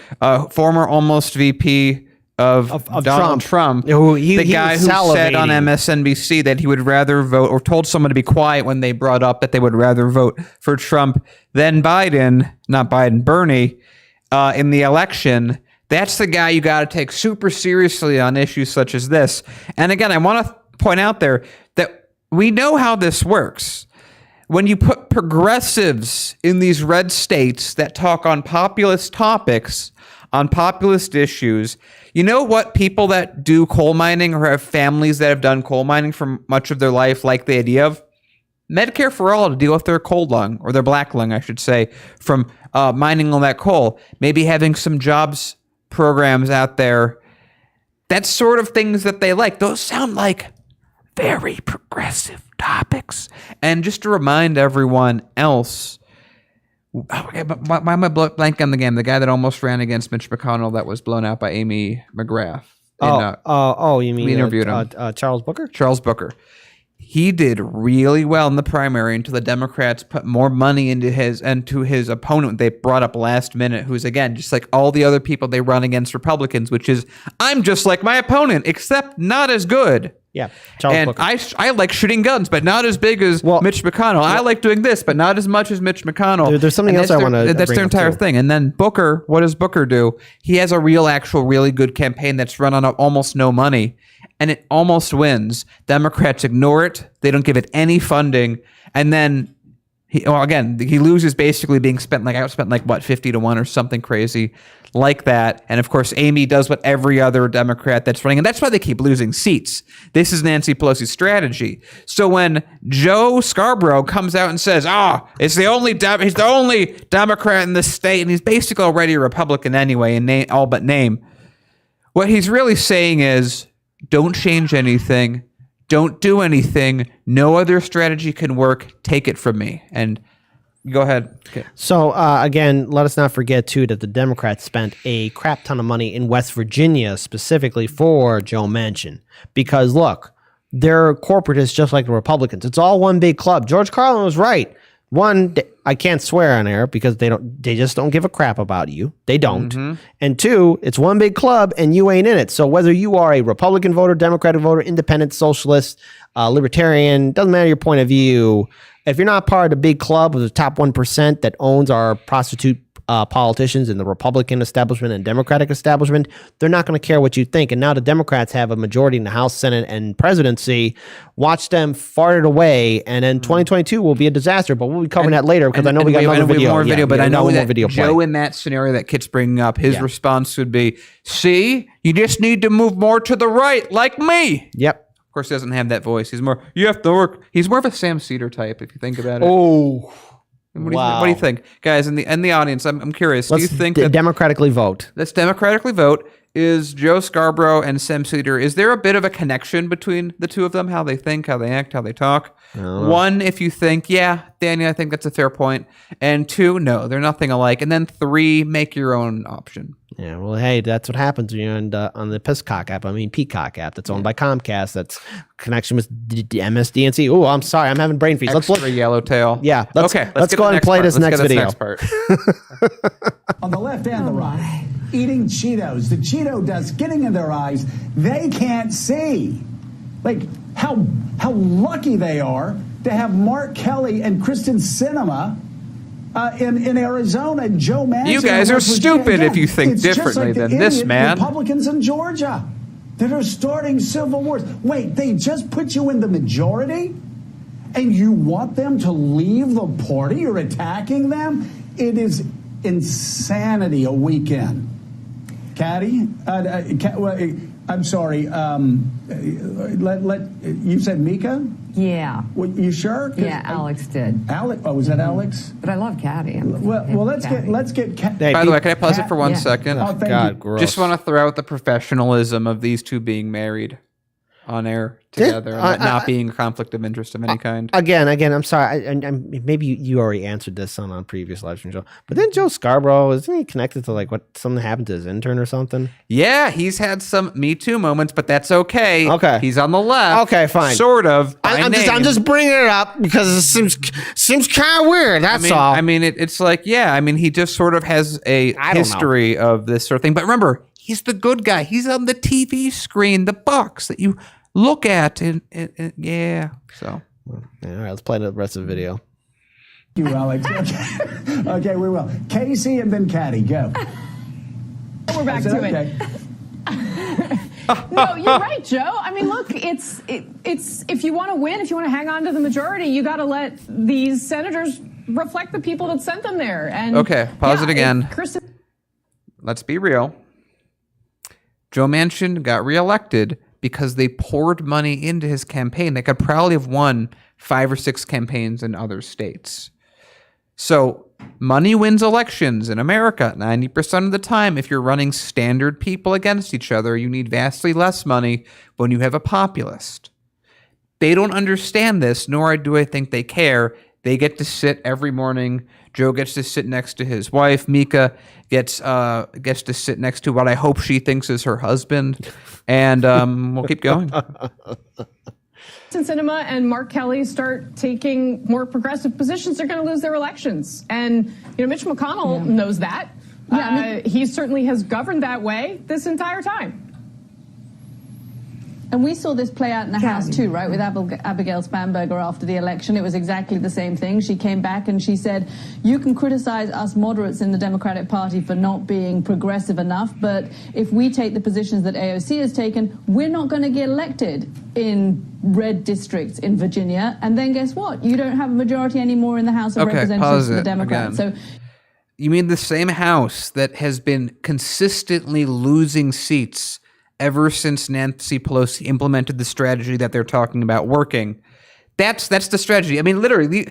former almost VP of Donald Trump, the guy who said on MSNBC that he would rather vote, or told someone to be quiet when they brought up that they would rather vote for Trump than Biden, not Biden, Bernie, in the election. That's the guy you got to take super seriously on issues such as this. And again, I want to point out there that we know how this works. When you put progressives in these red states that talk on populist topics, on populist issues, you know what people that do coal mining or have families that have done coal mining for much of their life like the idea of? Medicare for all to deal with their coal lung, or their black lung, I should say, from mining all that coal. Maybe having some jobs programs out there. That's sort of things that they like. Those sound like very progressive topics. And just to remind everyone else, why am I blank on the game? The guy that almost ran against Mitch McConnell that was blown out by Amy McGrath. You mean we interviewed him. Charles Booker? Charles Booker. He did really well in the primary until the Democrats put more money into his opponent they brought up last minute, who's, again, just like all the other people they run against Republicans, which is, I'm just like my opponent, except not as good. Yeah, Charles Booker. I like shooting guns, but not as big as Mitch McConnell. I like doing this, but not as much as Mitch McConnell. There's something else I want to That's their entire thing. And then Booker, what does Booker do? He has a really good campaign that's run on almost no money, and it almost wins. Democrats ignore it. They don't give it any funding. And then, he loses basically being outspent like, what, 50-1 or something crazy like that. And of course, Amy does what every other Democrat that's running, and that's why they keep losing seats. This is Nancy Pelosi's strategy. So when Joe Scarborough comes out and says, he's the only Democrat in the state, and he's basically already a Republican anyway, in all but name, what he's really saying is, don't change anything. Don't do anything. No other strategy can work. Take it from me. And go ahead. Okay. So, again, let us not forget, too, that the Democrats spent a crap ton of money in West Virginia specifically for Joe Manchin. Because, look, they're corporatists just like the Republicans. It's all one big club. George Carlin was right. One, I can't swear on air because they just don't give a crap about you. They don't. Mm-hmm. And two, it's one big club and you ain't in it. So whether you are a Republican voter, Democratic voter, independent, socialist, libertarian, doesn't matter your point of view. If you're not part of the big club of the top 1% that owns our prostitute politicians in the Republican establishment and Democratic establishment, they're not going to care what you think. And now the Democrats have a majority in the House, Senate, and presidency. Watch them fart it away, and then 2022 will be a disaster. But we'll be covering that later because I know we got another video. But I know that Joe, in that scenario that Kit's bringing up, his response would be, see, you just need to move more to the right, like me. Yep. Of course, he doesn't have that voice. He's more, you have to work. He's more of a Sam Cedar type, if you think about it. Oh, what do you think, guys in the audience? I'm curious. Do you think that democratically vote? Let's democratically vote. Is Joe Scarborough and Sam Cedar? Is there a bit of a connection between the two of them? How they think, how they act, how they talk. One, if you think, yeah, Daniel, I think that's a fair point. And two, no, they're nothing alike. And then three, make your own option. Yeah, well, hey, that's what happens when you're on the Peacock app that's owned by Comcast. That's connection with MSDNC. Oh, I'm sorry, I'm having brain freeze. Let's look. Yellowtail. Yeah, let's go ahead and play this next video. On the left and the right, eating Cheetos. The Cheeto dust getting in their eyes. They can't see. Like how lucky they are to have Mark Kelly and Kristen Sinema in Arizona. Joe Manchin. You guys are stupid if you think differently than this man. Republicans in Georgia that are starting civil wars. Wait, they just put you in the majority, and you want them to leave the party? You're attacking them. It is insanity. A weekend. Caddy, I'm sorry. You said Mika? Yeah. You sure? Yeah, Alex did. Alex? Oh, was that Alex? But I love Caddy. Well, let's get. By the way, can I pause it for 1 second? Oh, thank you. Gross. Just want to throw out the professionalism of these two being married on air together, and not being a conflict of interest of any kind. Again, I'm sorry. Maybe you already answered this on a previous live stream show. But then Joe Scarborough, isn't he connected to something happened to his intern or something? Yeah, he's had some Me Too moments, but that's okay. Okay, he's on the left. Okay, fine. Sort of. I'm just bringing it up because it seems kind of weird. That's all. I mean, it's like, yeah. I mean, he just sort of has a history of this sort of thing. But remember, He's the good guy. He's on the TV screen, the box that you look at. And yeah, so. All right, let's play the rest of the video. Thank you, Alex. Okay, we will. Casey and then Caddy, go. We're back to it. No, you're right, Joe. I mean, look, it's if you want to win, if you want to hang on to the majority, you got to let these senators reflect the people that sent them there. And okay, pause it again. Let's be real. Joe Manchin got reelected because they poured money into his campaign. They could probably have won 5 or 6 campaigns in other states. So money wins elections in America 90% of the time. If you're running standard people against each other, you need vastly less money when you have a populist. They don't understand this, nor do I think they care. They get to sit every morning. Joe gets to sit next to his wife. Mika gets to sit next to what I hope she thinks is her husband. And we'll keep going. Sinema and Mark Kelly start taking more progressive positions, they're going to lose their elections. And, you know, Mitch McConnell knows that. He certainly has governed that way this entire time. And we saw this play out in the House too, right, with Abigail Spanberger after the election. It was exactly the same thing. She came back and she said, you can criticize us moderates in the Democratic Party for not being progressive enough, but if we take the positions that AOC has taken, we're not going to get elected in red districts in Virginia. And then guess what? You don't have a majority anymore in the House of Representatives for the Democrats. So, you mean the same House that has been consistently losing seats ever since Nancy Pelosi implemented the strategy that they're talking about working? That's the strategy. I mean, literally,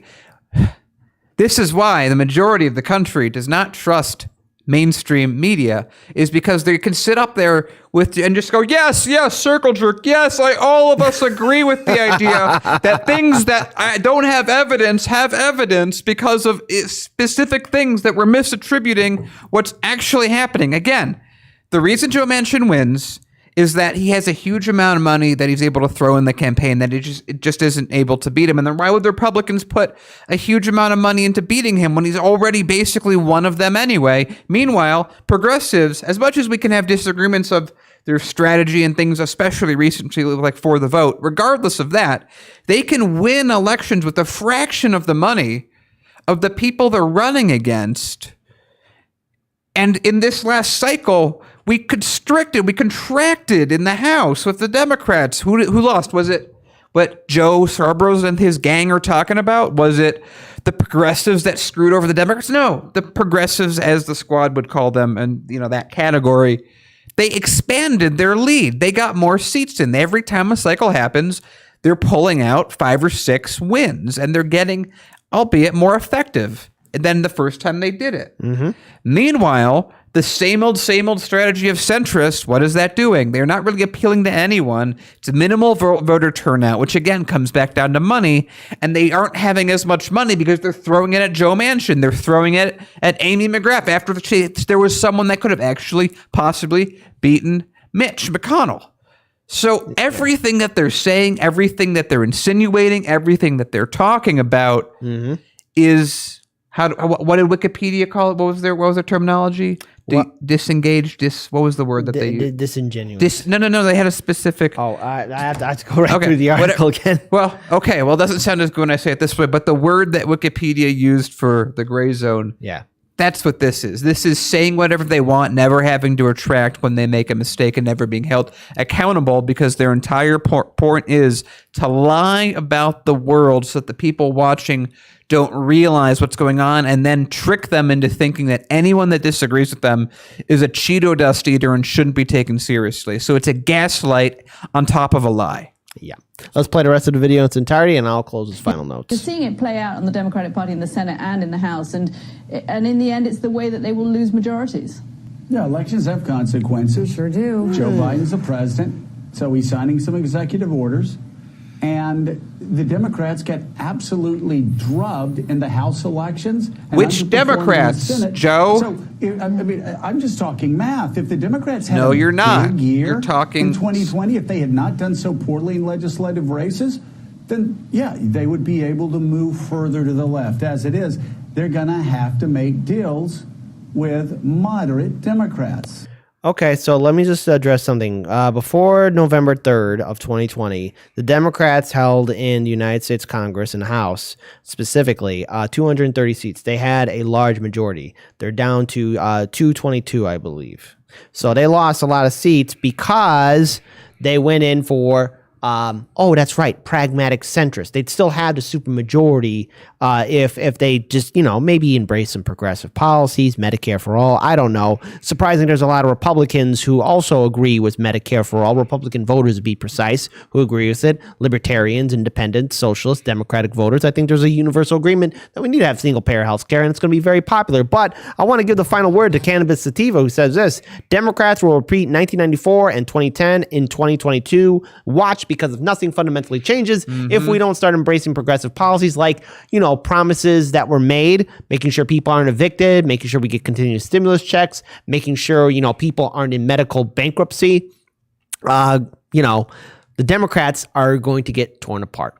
this is why the majority of the country does not trust mainstream media, is because they can sit up there and just go, yes, circle jerk, yes, all of us agree with the idea that things that don't have evidence because of specific things that we're misattributing what's actually happening. Again, the reason Joe Manchin wins is that he has a huge amount of money that he's able to throw in the campaign that it just isn't able to beat him. And then why would the Republicans put a huge amount of money into beating him when he's already basically one of them anyway? Meanwhile, progressives, as much as we can have disagreements of their strategy and things, especially recently like for the vote, regardless of that, they can win elections with a fraction of the money of the people they're running against. And in this last cycle, we contracted in the House with the Democrats. Who lost? Was it what Joe Scarborough and his gang are talking about? Was it the progressives that screwed over the Democrats? No, the progressives, as the squad would call them, and that category, they expanded their lead. They got more seats in. Every time a cycle happens, they're pulling out 5 or 6 wins, and they're getting, albeit more effective than the first time they did it. Mm-hmm. Meanwhile, the same old strategy of centrists, what is that doing? They're not really appealing to anyone. It's a minimal voter turnout, which again comes back down to money, and they aren't having as much money because they're throwing it at Joe Manchin. They're throwing it at Amy McGrath after there was someone that could have actually possibly beaten Mitch McConnell. So everything that they're saying, everything that they're insinuating, everything that they're talking about is... what did Wikipedia call it? What was their terminology? Disengaged. What was the word that they used? Disingenuous. No. They had a specific. Oh, I have to go right through the article again. Well, okay. Well, it doesn't sound as good when I say it this way, but the word that Wikipedia used for the Grayzone. Yeah. That's what this is. This is saying whatever they want, never having to retract when they make a mistake, and never being held accountable, because their entire point is to lie about the world so that the people watching don't realize what's going on, and then trick them into thinking that anyone that disagrees with them is a Cheeto dust eater and shouldn't be taken seriously. So it's a gaslight on top of a lie. Yeah. Let's play the rest of the video in its entirety, and I'll close his final notes. We're seeing it play out on the Democratic Party in the Senate and in the House, and in the end, it's the way that they will lose majorities. Yeah, elections have consequences. Sure do. Joe Biden's the president, so he's signing some executive orders, and the Democrats get absolutely drubbed in the House elections. Which Democrats, Joe? So, I mean, I'm just talking math. If the Democrats had no, you're not. Big year you're talking in 2020, if they had not done so poorly in legislative races, then, yeah, they would be able to move further to the left. As it is, they're going to have to make deals with moderate Democrats. Okay, so let me just address something. Before November 3rd of 2020, the Democrats held in the United States Congress and House, specifically, 230 seats. They had a large majority. They're down to 222, I believe. So they lost a lot of seats because they went in for that's right, pragmatic centrist. They'd still have the supermajority if they just, maybe embrace some progressive policies, Medicare for all. I don't know. Surprisingly, there's a lot of Republicans who also agree with Medicare for all. Republican voters, to be precise, who agree with it. Libertarians, independents, socialists, Democratic voters. I think there's a universal agreement that we need to have single-payer health care, and it's going to be very popular. But I want to give the final word to Cannabis Sativa, who says this: Democrats will repeat 1994 and 2010 in 2022. Watch, because if nothing fundamentally changes, if we don't start embracing progressive policies like, promises that were made, making sure people aren't evicted, making sure we get continuous stimulus checks, making sure, people aren't in medical bankruptcy, the Democrats are going to get torn apart.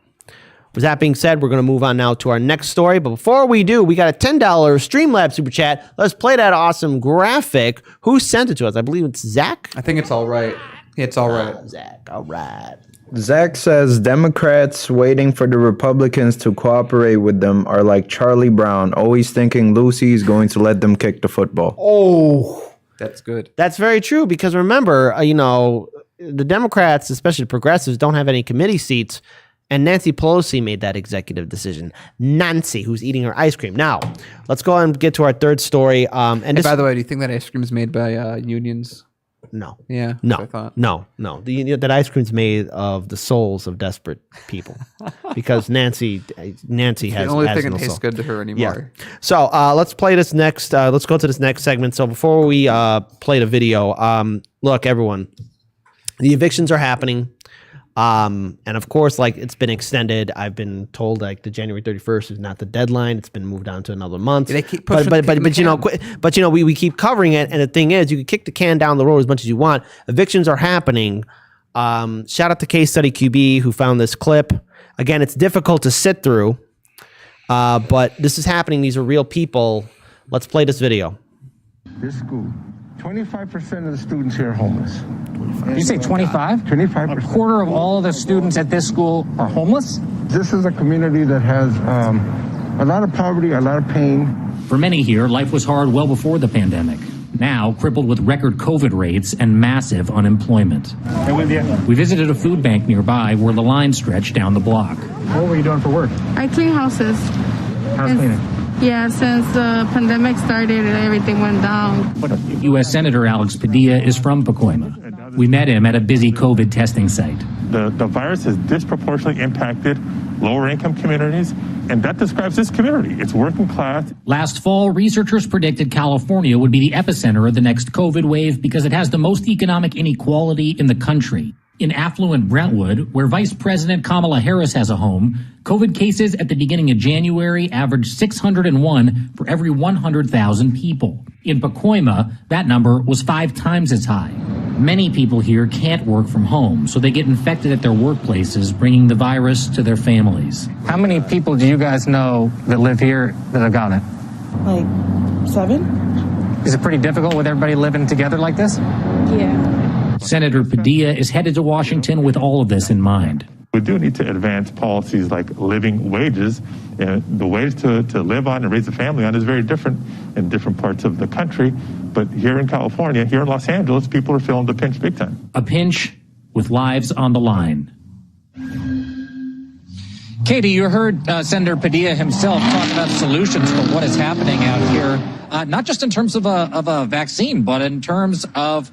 With that being said, we're going to move on now to our next story. But before we do, we got a $10 Streamlabs super chat. Let's play that awesome graphic. Who sent it to us? I believe it's Zach. I think it's all right. It's all right. Zach, all right. Zach says Democrats waiting for the Republicans to cooperate with them are like Charlie Brown, always thinking Lucy's going to let them kick the football. Oh, that's good. That's very true, because remember, the Democrats, especially the progressives, don't have any committee seats, and Nancy Pelosi made that executive decision. Nancy, who's eating her ice cream. Now, let's go and get to our third story. And by the way, do you think that ice cream is made by unions? No. Yeah. No. No. That ice cream's made of the souls of desperate people, because Nancy has the only thing that no tastes soul. good to her anymore. Yeah. So let's play this next. Let's go to this next segment. So before we play the video, look, everyone, the evictions are happening. And of course, it's been extended. I've been told the January 31st is not the deadline. It's been moved on to another month. They keep pushing we keep covering it. And the thing is, you can kick the can down the road as much as you want. Evictions are happening. Shout out to Case Study QB, who found this clip. Again, it's difficult to sit through, but this is happening. These are real people. Let's play this video. This school, 25% of the students here are homeless. You say 25? 25%. A quarter of all of the students at this school are homeless? This is a community that has a lot of poverty, a lot of pain. For many here, life was hard well before the pandemic. Now, crippled with record COVID rates and massive unemployment. We visited a food bank nearby where the line stretched down the block. What were you doing for work? I clean houses. House cleaning? Yeah, since the pandemic started and everything went down. U.S. Senator Alex Padilla is from Pacoima. We met him at a busy COVID testing site. The virus has disproportionately impacted lower income communities, and that describes this community. It's working class. Last fall, researchers predicted California would be the epicenter of the next COVID wave because it has the most economic inequality in the country. In affluent Brentwood, where Vice President Kamala Harris has a home, COVID cases at the beginning of January averaged 601 for every 100,000 people. In Pacoima, that number was 5 times as high. Many people here can't work from home, so they get infected at their workplaces, bringing the virus to their families. How many people do you guys know that live here that have gotten it? Like 7. Is it pretty difficult with everybody living together like this? Yeah. Senator Padilla is headed to Washington with all of this in mind. We do need to advance policies like living wages. The wage to live on and raise a family on is very different in different parts of the country. But here in California, here in Los Angeles, people are feeling the pinch big time. A pinch with lives on the line. Katie, you heard Senator Padilla himself talk about solutions for what is happening out here, not just in terms of a vaccine, but in terms of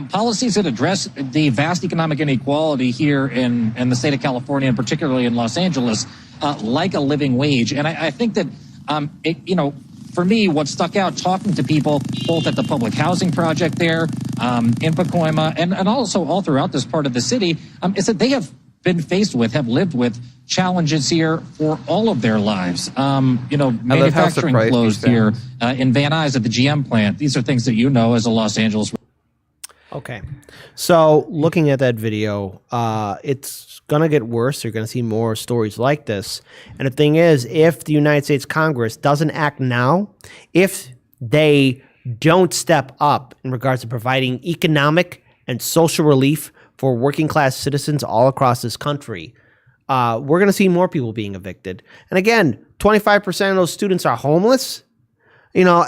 policies that address the vast economic inequality here in the state of California, and particularly in Los Angeles, like a living wage. And I think that, for me, what stuck out talking to people both at the public housing project there in Pacoima and also all throughout this part of the city is that they have been faced with, have lived with challenges here for all of their lives. Manufacturing closed here in Van Nuys at the GM plant. These are things that you know as a Los Angeles. Okay, so looking at that video, it's going to get worse. You're going to see more stories like this. And the thing is, if the United States Congress doesn't act now, if they don't step up in regards to providing economic and social relief for working class citizens all across this country, we're going to see more people being evicted. And again, 25% of those students are homeless. You know,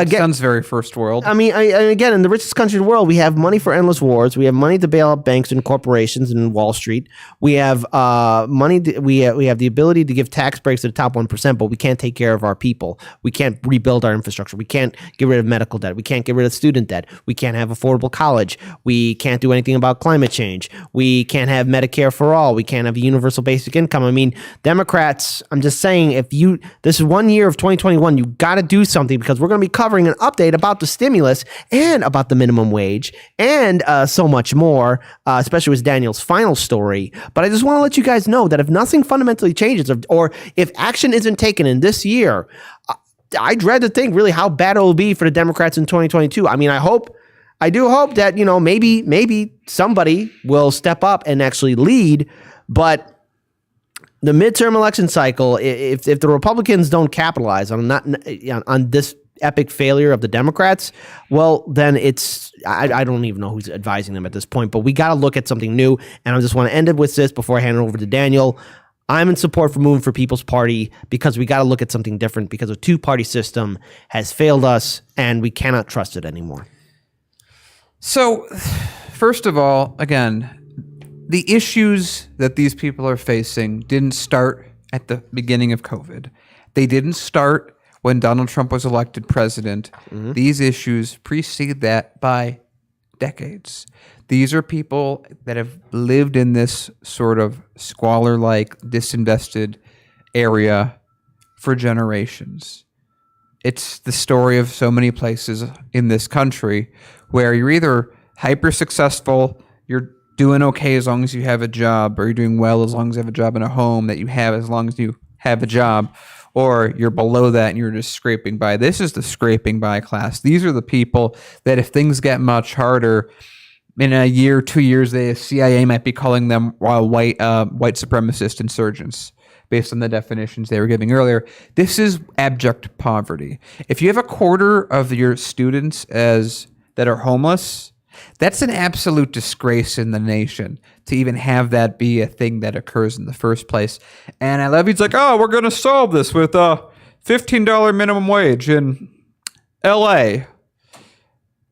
sounds very first world. I mean, again, in the richest country in the world, we have money for endless wars. We have money to bail out banks and corporations and Wall Street. We have money. We have the ability to give tax breaks to the top 1%, but we can't take care of our people. We can't rebuild our infrastructure. We can't get rid of medical debt. We can't get rid of student debt. We can't have affordable college. We can't do anything about climate change. We can't have Medicare for all. We can't have a universal basic income. I mean, Democrats, I'm just saying, this is 1 year of 2021, you got to do something, because we're going to be covering an update about the stimulus and about the minimum wage and so much more, especially with Daniel's final story. But I just want to let you guys know that if nothing fundamentally changes, or if action isn't taken in this year, I dread to think really how bad it will be for the Democrats in 2022. I mean, I do hope that, you know, maybe somebody will step up and actually lead, but the midterm election cycle, if the Republicans don't capitalize on this epic failure of the Democrats, well, then I don't even know who's advising them at this point, but we got to look at something new. And I just want to end it with this before I hand it over to Daniel. I'm in support for Moving for People's Party, because we got to look at something different, because a two-party system has failed us and we cannot trust it anymore. So, first of all, again, the issues that these people are facing didn't start at the beginning of COVID. They didn't start when Donald Trump was elected president. Mm-hmm. These issues precede that by decades. These are people that have lived in this sort of squalor-like, disinvested area for generations. It's the story of so many places in this country where you're either hyper-successful, you're doing okay as long as you have a job, or you're doing well as long as you have a job in a home that you have as long as you have a job, or you're below that and you're just scraping by. This is the scraping by class. These are the people that if things get much harder, in a year, 2 years, the CIA might be calling them white supremacist insurgents based on the definitions they were giving earlier. This is abject poverty. If you have a quarter of your students that are homeless, that's an absolute disgrace in the nation to even have that be a thing that occurs in the first place. And I love he's like, oh, we're going to solve this with a $15 minimum wage in LA.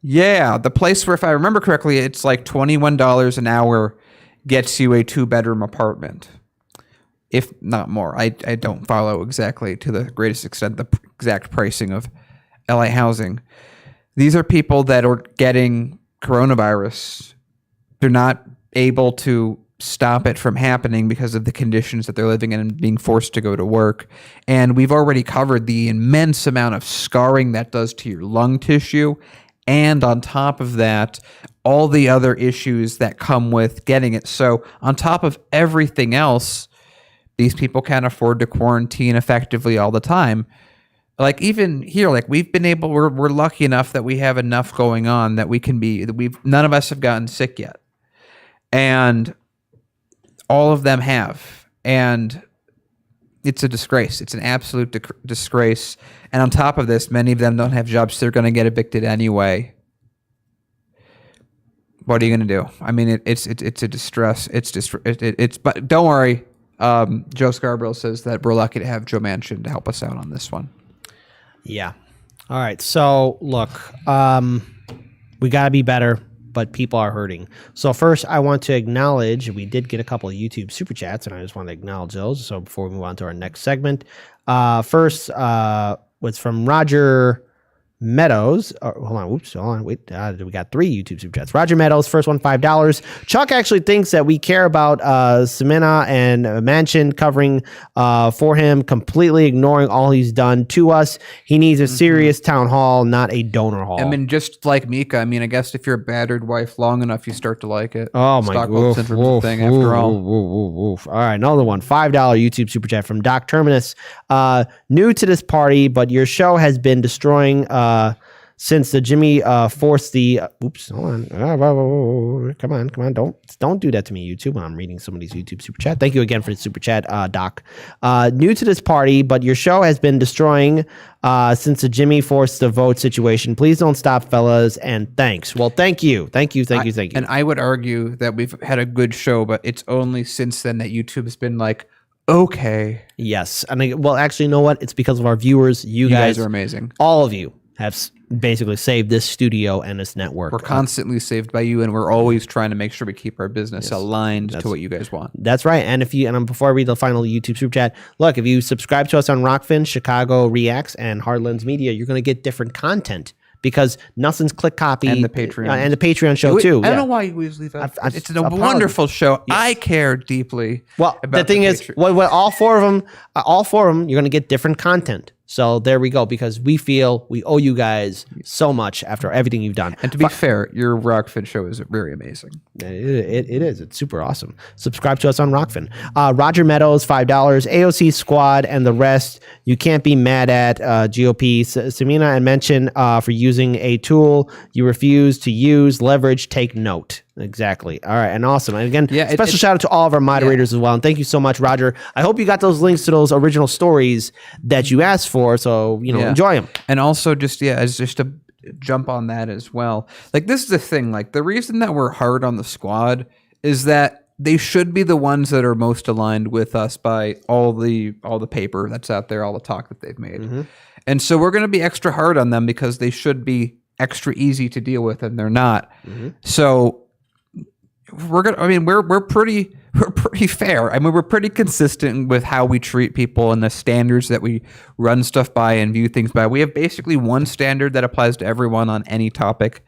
Yeah, the place where, if I remember correctly, it's like $21 an hour gets you a 2-bedroom apartment, if not more. I don't follow exactly to the greatest extent the exact pricing of LA housing. These are people that are getting coronavirus. They're not able to stop it from happening because of the conditions that they're living in and being forced to go to work. And we've already covered the immense amount of scarring that does to your lung tissue. And on top of that, all the other issues that come with getting it. So on top of everything else, these people can't afford to quarantine effectively all the time. Like even here, like we're lucky enough that we have enough going on that none of us have gotten sick yet. And all of them have. And it's a disgrace. It's an absolute disgrace. And on top of this, many of them don't have jobs. So they're going to get evicted anyway. What are you going to do? I mean, it's a distress. But don't worry. Joe Scarborough says that we're lucky to have Joe Manchin to help us out on this one. Yeah. All right. So look, we got to be better, but people are hurting. So first I want to acknowledge, we did get a couple of YouTube super chats and I just want to acknowledge those. So before we move on to our next segment, first was from Roger Meadows. Hold on. Wait, we got 3 YouTube super chats. Roger Meadows, first one, $5. Chuck actually thinks that we care about Semina and Manchin covering for him, completely ignoring all he's done to us. He needs a serious town hall, not a donor hall. I mean, just like Mika. I mean, I guess if you're a battered wife long enough, you start to like it. Oh my Stockholm Syndrome thing. After all. All right, another one. $5 YouTube super chat from Doc Terminus. New to this party, but your show has been destroying since the Jimmy forced the oops, hold on. Come on. Don't do that to me, YouTube, when I'm reading somebody's YouTube super chat. Thank you again for the super chat, Doc. New to this party, but your show has been destroying since the Jimmy forced the vote situation. Please don't stop, fellas, and thanks. Well, thank you. And I would argue that we've had a good show, but it's only since then that YouTube has been like, okay. Yes. Well, actually, you know what? It's because of our viewers. You guys are amazing. All of you have basically saved this studio and this network. We're constantly saved by you, and we're always trying to make sure we keep our business aligned to what you guys want. That's right. And before I read the final YouTube super chat, look, if you subscribe to us on Rockfin, Chicago Reacts, and Hardlands Media, you're going to get different content. Because nothing's click copy and the Patreon show too. I don't know why you always leave out. It's a wonderful show. Yes. I care deeply. Well, the thing is, all four of them, you're going to get different content. So there we go. Because we feel we owe you guys so much after everything you've done. And to be fair, your Rockfin show is very amazing. It is. It's super awesome. Subscribe to us on Rockfin. Roger Meadows, $5. AOC Squad and the rest. You can't be mad at GOP. Samina and mention for using a tool you refuse to use. Leverage. Take note. Exactly. All right. And awesome. And again, special shout out to all of our moderators as well. And thank you so much, Roger. I hope you got those links to those original stories that you asked for. So, enjoy them. And also just to jump on that as well. Like, this is the thing. Like, the reason that we're hard on the squad is that they should be the ones that are most aligned with us by all the paper that's out there, all the talk that they've made. Mm-hmm. And so we're going to be extra hard on them because they should be extra easy to deal with, and they're not. Mm-hmm. So we're pretty fair. I mean, we're pretty consistent with how we treat people and the standards that we run stuff by and view things by. We have basically one standard that applies to everyone on any topic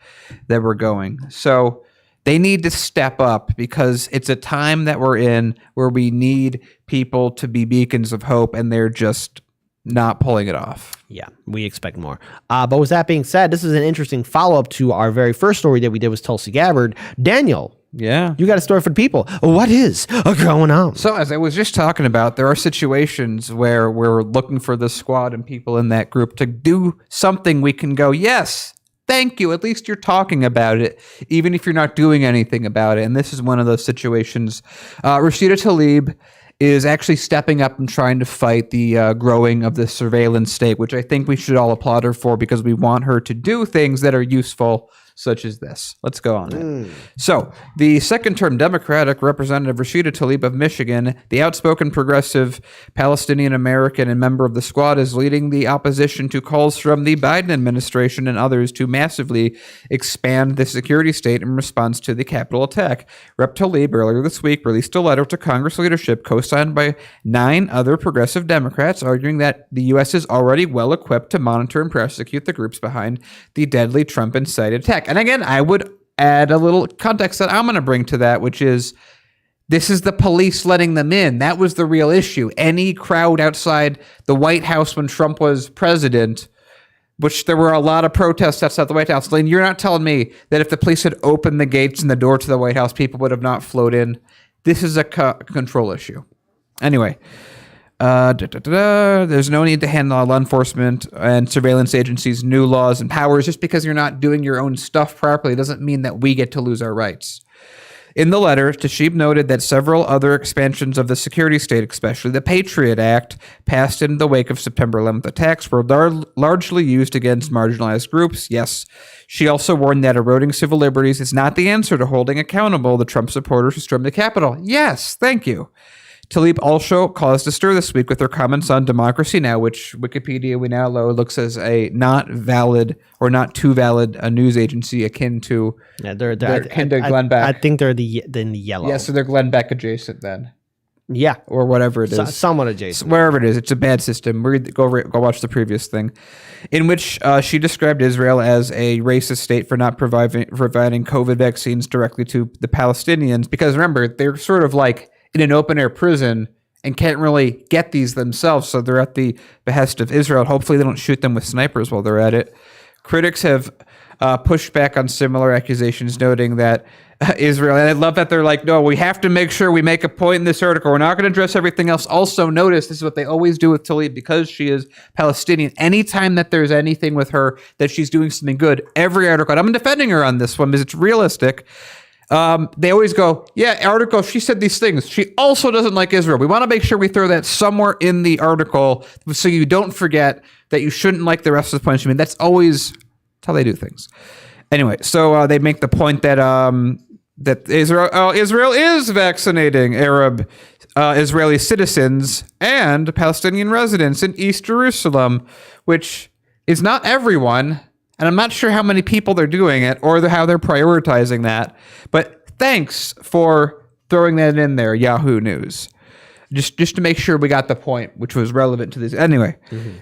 that we're going. So they need to step up because it's a time that we're in where we need people to be beacons of hope, and they're just not pulling it off. Yeah, we expect more. But with that being said, this is an interesting follow-up to our very first story that we did with Tulsi Gabbard. Daniel. Yeah. You got a story for the people. What is going on? So as I was just talking about, there are situations where we're looking for the squad and people in that group to do something we can go, yes, thank you. At least you're talking about it, even if you're not doing anything about it. And this is one of those situations. Rashida Tlaib is actually stepping up and trying to fight the growing of the surveillance state, which I think we should all applaud her for because we want her to do things that are useful, such as this. Let's go on. So, the second-term Democratic Representative Rashida Tlaib of Michigan, the outspoken progressive Palestinian-American and member of the squad, is leading the opposition to calls from the Biden administration and others to massively expand the security state in response to the Capitol attack. Rep. Tlaib earlier this week released a letter to Congress leadership co-signed by 9 other progressive Democrats, arguing that the U.S. is already well-equipped to monitor and prosecute the groups behind the deadly Trump-incited attack. And again, I would add a little context that I'm going to bring to that, which is this is the police letting them in. That was the real issue. Any crowd outside the White House when Trump was president, which there were a lot of protests outside the White House. Lane, you're not telling me that if the police had opened the gates and the door to the White House, people would have not flowed in. This is a control issue. Anyway. There's no need to hand law enforcement and surveillance agencies new laws and powers. Just because you're not doing your own stuff properly doesn't mean that we get to lose our rights. In the letter, Tlaib noted that several other expansions of the security state, especially the Patriot Act, passed in the wake of September 11th attacks, were largely used against marginalized groups. Yes, she also warned that eroding civil liberties is not the answer to holding accountable the Trump supporters who stormed the Capitol. Yes, thank you. Tlaib also caused a stir this week with her comments on Democracy Now!, which Wikipedia we now know looks as a not valid or not too valid a news agency akin to they're Glenn Beck. I think they're in the yellow. Yeah, so they're Glenn Beck adjacent then. Yeah, or whatever it is, somewhat adjacent. Wherever it is, it's a bad system. Go watch the previous thing, in which she described Israel as a racist state for not providing COVID vaccines directly to the Palestinians. Because remember, they're sort of like in an open-air prison and can't really get these themselves, so they're at the behest of Israel. Hopefully they don't shoot them with snipers while they're at it. Critics have pushed back on similar accusations, noting that Israel, and I love that they're like, no, we have to make sure we make a point in this article. We're not going to address everything else. Also, notice this is what they always do with Tulsi because she is Palestinian. Anytime that there's anything with her that she's doing something good, every article, and I'm defending her on this one because it's realistic. They always go, yeah, article, she said these things. She also doesn't like Israel. We want to make sure we throw that somewhere in the article so you don't forget that you shouldn't like the rest of the points. I mean, that's how they do things. Anyway, so they make the point that that Israel is vaccinating Arab Israeli citizens and Palestinian residents in East Jerusalem, which is not everyone. And I'm not sure how many people they're doing it or how they're prioritizing that. But thanks for throwing that in there, Yahoo News. Just to make sure we got the point, which was relevant to this. Anyway,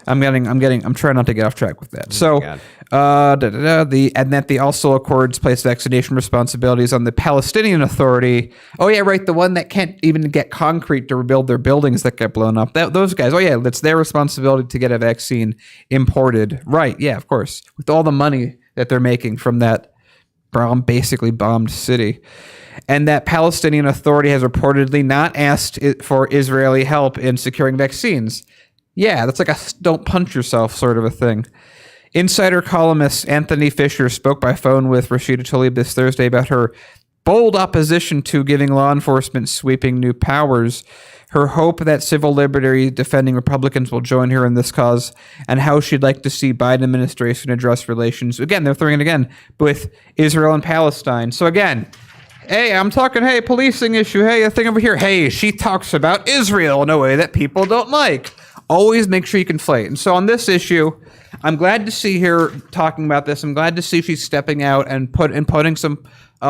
I'm trying not to get off track with that. And that the also accords place vaccination responsibilities on the Palestinian Authority. Oh yeah, right, the one that can't even get concrete to rebuild their buildings that get blown up. Those guys. Oh yeah, it's their responsibility to get a vaccine imported. Right? Yeah, of course. With all the money that they're making from that basically bombed city. And that Palestinian Authority has reportedly not asked for Israeli help in securing vaccines. Yeah, that's like a don't punch yourself sort of a thing. Insider columnist Anthony Fisher spoke by phone with Rashida Tlaib this Thursday about her bold opposition to giving law enforcement sweeping new powers, her hope that civil liberty defending Republicans will join her in this cause, and how she'd like to see Biden administration address relations. Again, they're throwing it again with Israel and Palestine. So again, hey, I'm talking, hey, policing issue. Hey, a thing over here. Hey, she talks about Israel in a way that people don't like. Always make sure you conflate. And so on this issue, I'm glad to see her talking about this. I'm glad to see she's stepping out and putting some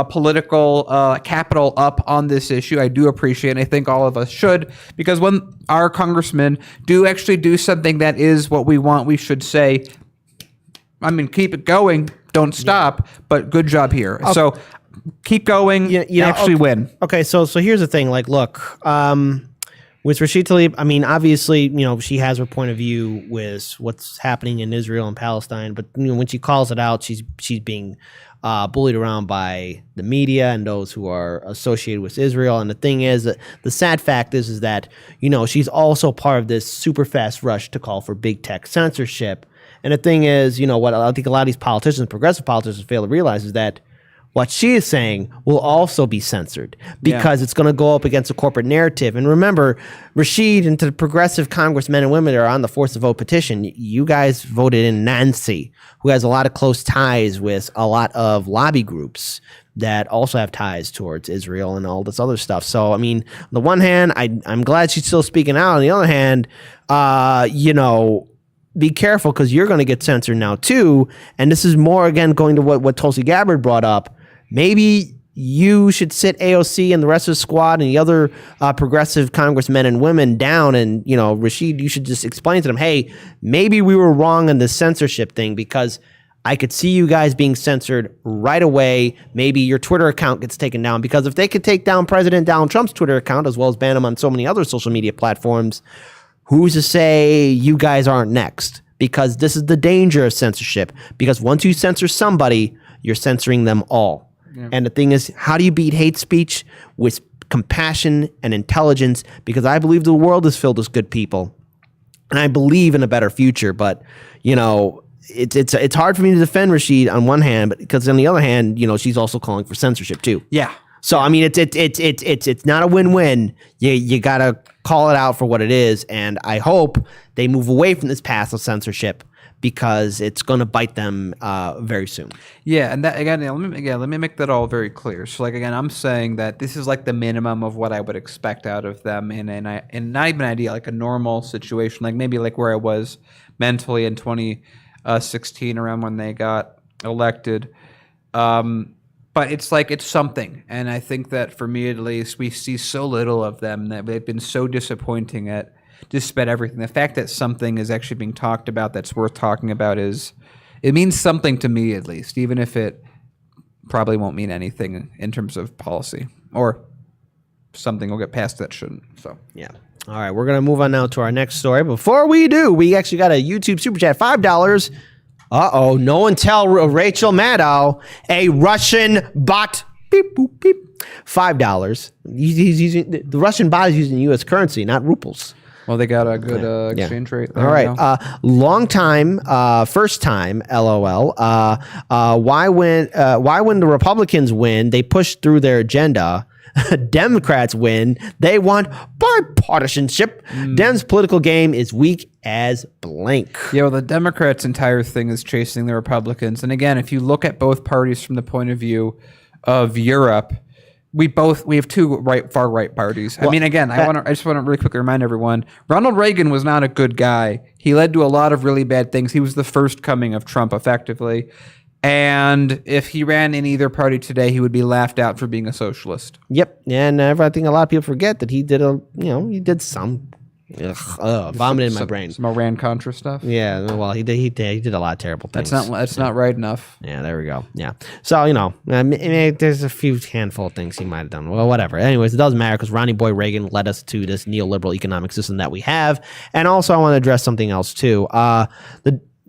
political capital up on this issue. I do appreciate it. And I think all of us should, because when our congressmen do actually do something that is what we want, we should say, I mean, keep it going. Don't stop. But good job here. Okay. So keep going. Win. Okay, so here's the thing. Like, look, with Rashida Tlaib, I mean, obviously, she has her point of view with what's happening in Israel and Palestine. But when she calls it out, she's being bullied around by the media and those who are associated with Israel. And the thing is that the sad fact is that she's also part of this super fast rush to call for big tech censorship. And the thing is, what I think a lot of these politicians, progressive politicians, fail to realize is that what she is saying will also be censored because it's going to go up against a corporate narrative. And remember, Rashid and to the progressive congressmen and women that are on the Force the Vote petition, you guys voted in Nancy, who has a lot of close ties with a lot of lobby groups that also have ties towards Israel and all this other stuff. So, I mean, on the one hand, I'm glad she's still speaking out. On the other hand, be careful because you're going to get censored now too. And this is more, again, going to what Tulsi Gabbard brought up. Maybe you should sit AOC and the rest of the squad and the other progressive congressmen and women down and, Rashid, you should just explain to them, hey, maybe we were wrong on the censorship thing because I could see you guys being censored right away. Maybe your Twitter account gets taken down because if they could take down President Donald Trump's Twitter account as well as ban him on so many other social media platforms, who's to say you guys aren't next? Because this is the danger of censorship. Because once you censor somebody, you're censoring them all. Yeah. And the thing is, how do you beat hate speech? With compassion and intelligence, because I believe the world is filled with good people. And I believe in a better future. But, it's hard for me to defend Rashid on one hand, but because on the other hand, she's also calling for censorship too. Yeah. So, I mean, it's not a win-win. You got to call it out for what it is. And I hope they move away from this path of censorship because it's going to bite them very soon. Yeah, and that again, let me make that all very clear. So, like again, I'm saying that this is like the minimum of what I would expect out of them in not even an idea, like a normal situation, like maybe like where I was mentally in 2016 around when they got elected. But it's something, and I think that for me at least, we see so little of them that they've been so disappointing at just about everything. The fact that something is actually being talked about that's worth talking about it means something to me at least, even if it probably won't mean anything in terms of policy or something we'll get past that shouldn't. So yeah. All right, we're gonna move on now to our next story. Before we do, we actually got a YouTube super chat, $5. Uh-oh, no one tell Rachel Maddow, a Russian bot, beep, boop, beep, $5. He's using, the Russian bot is using U.S. currency, not rubles. Well, they got a good exchange rate. All right. Long time, first time, LOL. Why when the Republicans win, they push through their agenda. Democrats win, they want bipartisanship. Dems' political game is weak as blank. Yeah, well, the Democrats' entire thing is chasing the Republicans. And again, if you look at both parties from the point of view of Europe, we have two far right parties. Well, I mean, again, I just want to really quickly remind everyone, Ronald Reagan was not a good guy. He led to a lot of really bad things. He was the first coming of Trump, effectively. And if he ran in either party today, he would be laughed out for being a socialist. Yep, and I think a lot of people forget that he did some vomit in my brain. Some Iran-Contra stuff. Yeah, well, he did a lot of terrible things. That's not right enough. Yeah, there we go. Yeah, so there's a few handful of things he might have done. Well, whatever. Anyways, it doesn't matter because Ronnie Boy Reagan led us to this neoliberal economic system that we have. And also, I want to address something else too.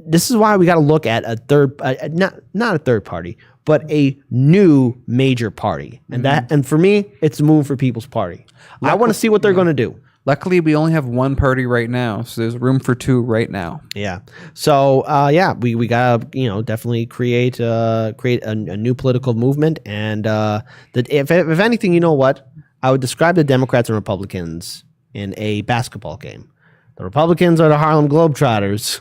This is why we got to look at a third, not a third party, but a new major party, and for me, it's a Move for People's Party. I want to see what they're going to do. Luckily, we only have one party right now, so there's room for two right now. Yeah. So we gotta definitely create a new political movement, and if anything, you know what, I would describe the Democrats and Republicans in a basketball game. The Republicans are the Harlem Globetrotters.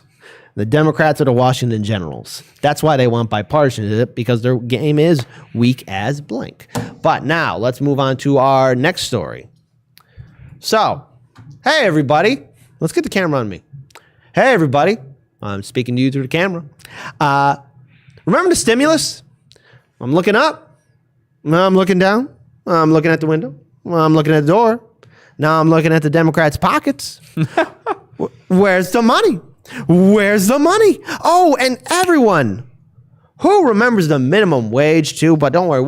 The Democrats are the Washington Generals. That's why they want bipartisanship, because their game is weak as blank. But now let's move on to our next story. So, hey everybody, let's get the camera on me. Hey everybody, I'm speaking to you through the camera. Remember the stimulus? I'm looking up. I'm looking down. I'm looking at the window. I'm looking at the door. Now I'm looking at the Democrats' pockets. Where's the money? Where's the money? Oh, and everyone who remembers the minimum wage too, but don't worry,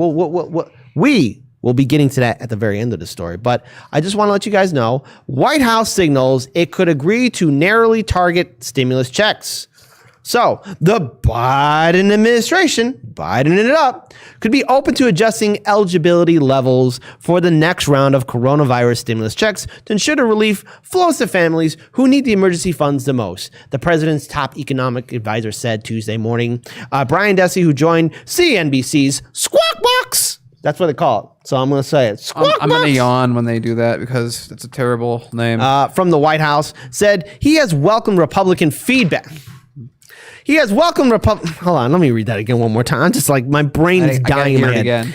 we will be getting to that at the very end of the story. But I just want to let you guys know, White House signals it could agree to narrowly target stimulus checks. So the Biden administration, Bidening it up, could be open to adjusting eligibility levels for the next round of coronavirus stimulus checks to ensure the relief flows to families who need the emergency funds the most, the president's top economic advisor said Tuesday morning. Brian Dessy, who joined CNBC's Squawk Box, that's what they call it. So I'm going to say it. Squawk I'm going to yawn when they do that because it's a terrible name. From the White House, said he has welcomed Republican feedback. He has welcomed Hold on, let me read that again one more time. I'm just like, my brain is dying in my head. Again.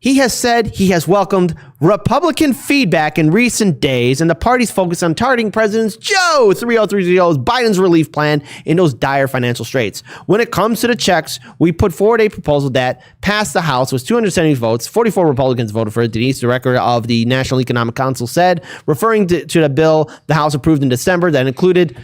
He has said he has welcomed Republican feedback in recent days, and the party's focus on targeting President Joe 3030's Biden's relief plan in those dire financial straits. When it comes to the checks, we put forward a proposal that passed the House with 270 votes. 44 Republicans voted for it. Denise, director of the National Economic Council, said, referring to the bill the House approved in December that included,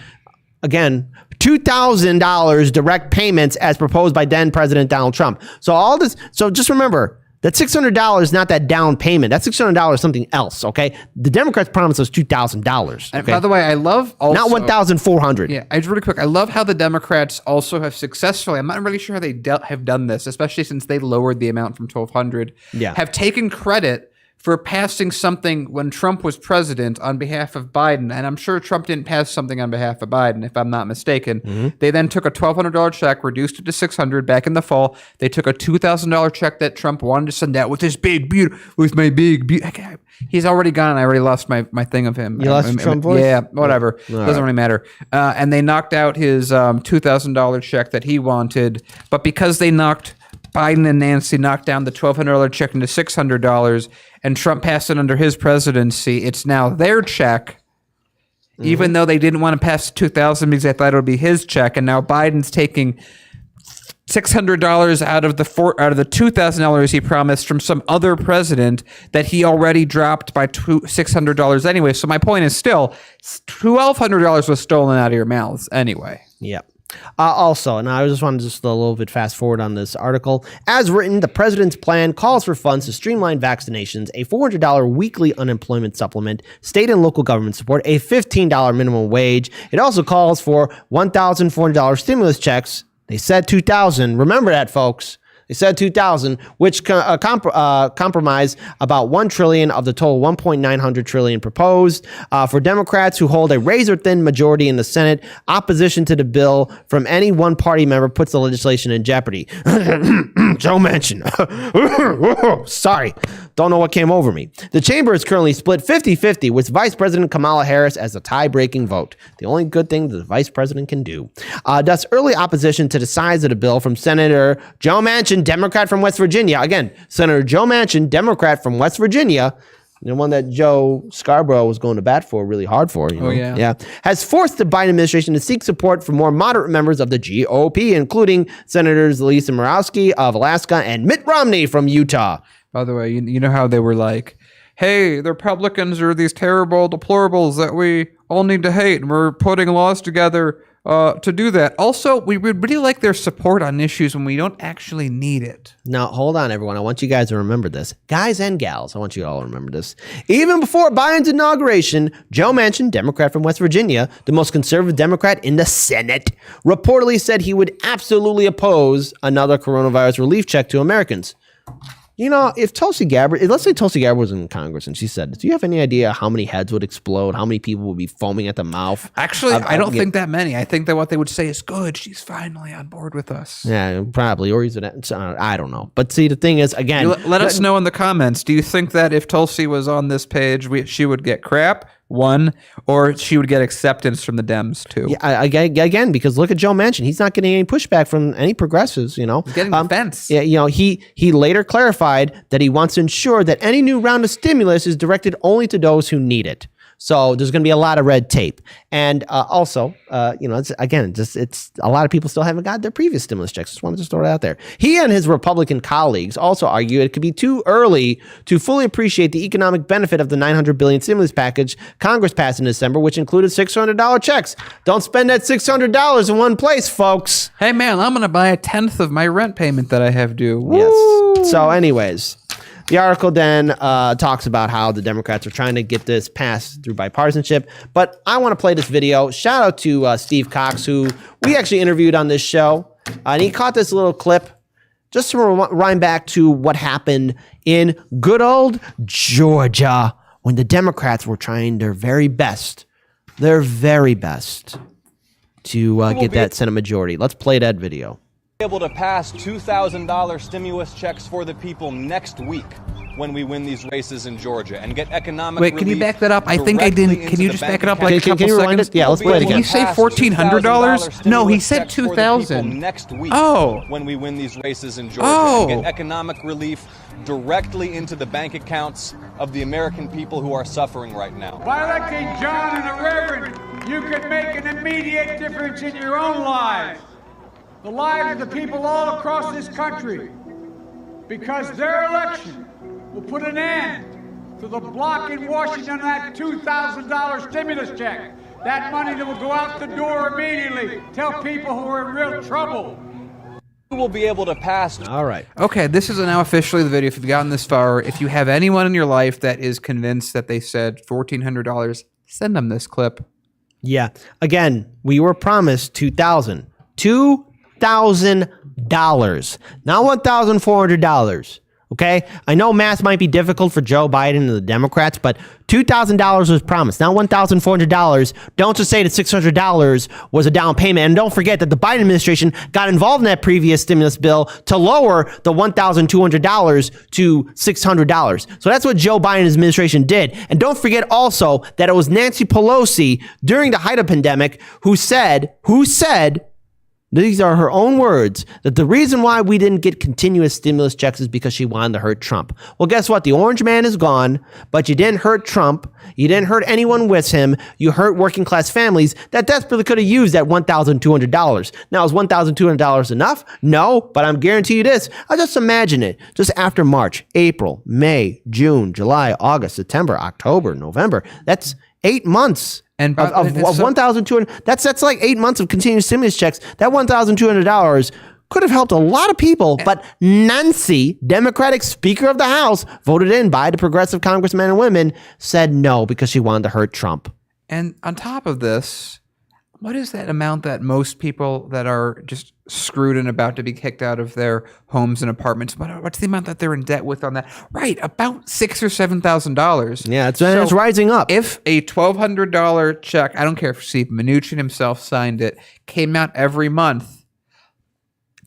again, $2,000 direct payments as proposed by then President Donald Trump. So just remember that $600 is not that down payment. That $600 is something else, okay? The Democrats promised us $2,000. And by the way, I love also... Not $1,400. Yeah, just really quick. I love how the Democrats also have successfully, I'm not really sure how they have done this, especially since they lowered the amount from $1,200, have taken credit for passing something when Trump was president on behalf of Biden. And I'm sure Trump didn't pass something on behalf of Biden, if I'm not mistaken. They then took a $1,200 check, reduced it to $600 back in the fall. They took a $2,000 check that Trump wanted to send out with his big, with my big, he's already gone. I already lost my thing of him. You lost your Trump voice? Yeah, whatever. Doesn't really matter. And they knocked out his $2,000 check that he wanted. But because they Biden and Nancy knocked down the $1,200 check into $600, and Trump passed it under his presidency, it's now their check, even though they didn't want to pass $2,000 because they thought it would be his check. And now Biden's taking $600 out of the $2,000 he promised from some other president that he already dropped by $600 anyway. So my point is still, $1,200 was stolen out of your mouths anyway. Yep. Also, and I just want to a little bit fast forward on this article. As written, the president's plan calls for funds to streamline vaccinations, a $400 weekly unemployment supplement, state and local government support, a $15 minimum wage. It also calls for $1,400 stimulus checks They said 2,000. Remember that, folks. They said 2,000, which compromise about $1 trillion of the total $1.900 trillion proposed. For Democrats who hold a razor-thin majority in the Senate, opposition to the bill from any one party member puts the legislation in jeopardy. Joe Manchin. Sorry. Don't know what came over me. The chamber is currently split 50-50 with Vice President Kamala Harris as a tie-breaking vote. The only good thing that the vice president can do. Thus, early opposition to the size of the bill from Senator Joe Manchin, Democrat from West Virginia. Again, Senator Joe Manchin, Democrat from West Virginia, the one that Joe Scarborough was going to bat for really hard for. You know? Yeah. Has forced the Biden administration to seek support from more moderate members of the GOP, including Senators Lisa Murkowski of Alaska and Mitt Romney from Utah. By the way, you know how they were like, hey, the Republicans are these terrible deplorables that we all need to hate, and we're putting laws together to do that. Also, we would really like their support on issues when we don't actually need it. Now, hold on, everyone. I want you guys to remember this. Guys and gals, I want you all to remember this. Even before Biden's inauguration, Joe Manchin, Democrat from West Virginia, the most conservative Democrat in the Senate, reportedly said he would absolutely oppose another coronavirus relief check to Americans. You know, if Tulsi Gabbard, let's say Tulsi Gabbard was in Congress and she said this, do you have any idea how many heads would explode? How many people would be foaming at the mouth? Actually, I don't think that many. I think that what they would say is, good, she's finally on board with us. Yeah, probably. Or I don't know. But see, the thing is, again. Let us know in the comments. Do you think that if Tulsi was on this page, she would get crap? One, or she would get acceptance from the Dems too. Yeah, again, because look at Joe Manchin. He's not getting any pushback from any progressives, you know. He's getting defense. Yeah, you know, he later clarified that he wants to ensure that any new round of stimulus is directed only to those who need it. So there's going to be a lot of red tape. And also, you know, it's a lot of people still haven't got their previous stimulus checks. Just wanted to throw it out there. He and his Republican colleagues also argue it could be too early to fully appreciate the economic benefit of the $900 billion stimulus package Congress passed in December, which included $600 checks. Don't spend that $600 in one place, folks. Hey, man, I'm going to buy 1/10 of my rent payment that I have due. Woo! Yes. So anyways, the article then talks about how the Democrats are trying to get this passed through bipartisanship. But I want to play this video. Shout out to Steve Cox, who we actually interviewed on this show. And he caught this little clip just to rewind back to what happened in good old Georgia when the Democrats were trying their very best to get that Senate majority. Let's play that video. Able to pass $2,000 stimulus checks for the people next week when we win these races in Georgia and get economic Wait, can you back that up? I think I didn't. Can you just back it up like a couple seconds? Yeah, let's play it again. Did he say $1,400? No, he said $2,000. Next week when we win these races in Georgia and get economic relief directly into the bank accounts of the American people who are suffering right now. By electing John and the Reverend, you can make an immediate difference in your own lives. The lives of the people all across this country, because their election will put an end to the block in Washington on that $2,000 stimulus check. That money that will go out the door immediately. Tell people who are in real trouble. We will be able to pass. All right. Okay, this is now officially the video. If you've gotten this far, if you have anyone in your life that is convinced that they said $1,400, send them this clip. Yeah. Again, we were promised $2,000. $2,000, not $1,400. Okay, I know math might be difficult for Joe Biden and the Democrats, but $2,000 was promised, not $1,400. Don't just say that $600 was a down payment, and don't forget that the Biden administration got involved in that previous stimulus bill to lower the $1,200 to $600. So that's what Joe Biden's administration did. And don't forget also that it was Nancy Pelosi during the height of pandemic who said. These are her own words, that the reason why we didn't get continuous stimulus checks is because she wanted to hurt Trump. Well, guess what? The orange man is gone, but you didn't hurt Trump. You didn't hurt anyone with him. You hurt working class families that desperately could have used that $1,200. Now, is $1,200 enough? No, but I'm guarantee you this. I'll just imagine it. Just after March, April, May, June, July, August, September, October, November. That's 8 months. And of $1,200, that's like 8 months of continuous stimulus checks. That $1,200 could have helped a lot of people, but Nancy, Democratic Speaker of the House, voted in by the progressive congressmen and women, said no because she wanted to hurt Trump. And on top of this, what is that amount that most people that are just screwed and about to be kicked out of their homes and apartments, what's the amount that they're in debt with on that? Right, about $6,000 or $7,000. Yeah, it's rising up. If a $1,200 check, I don't care if Steve Mnuchin himself signed it, came out every month,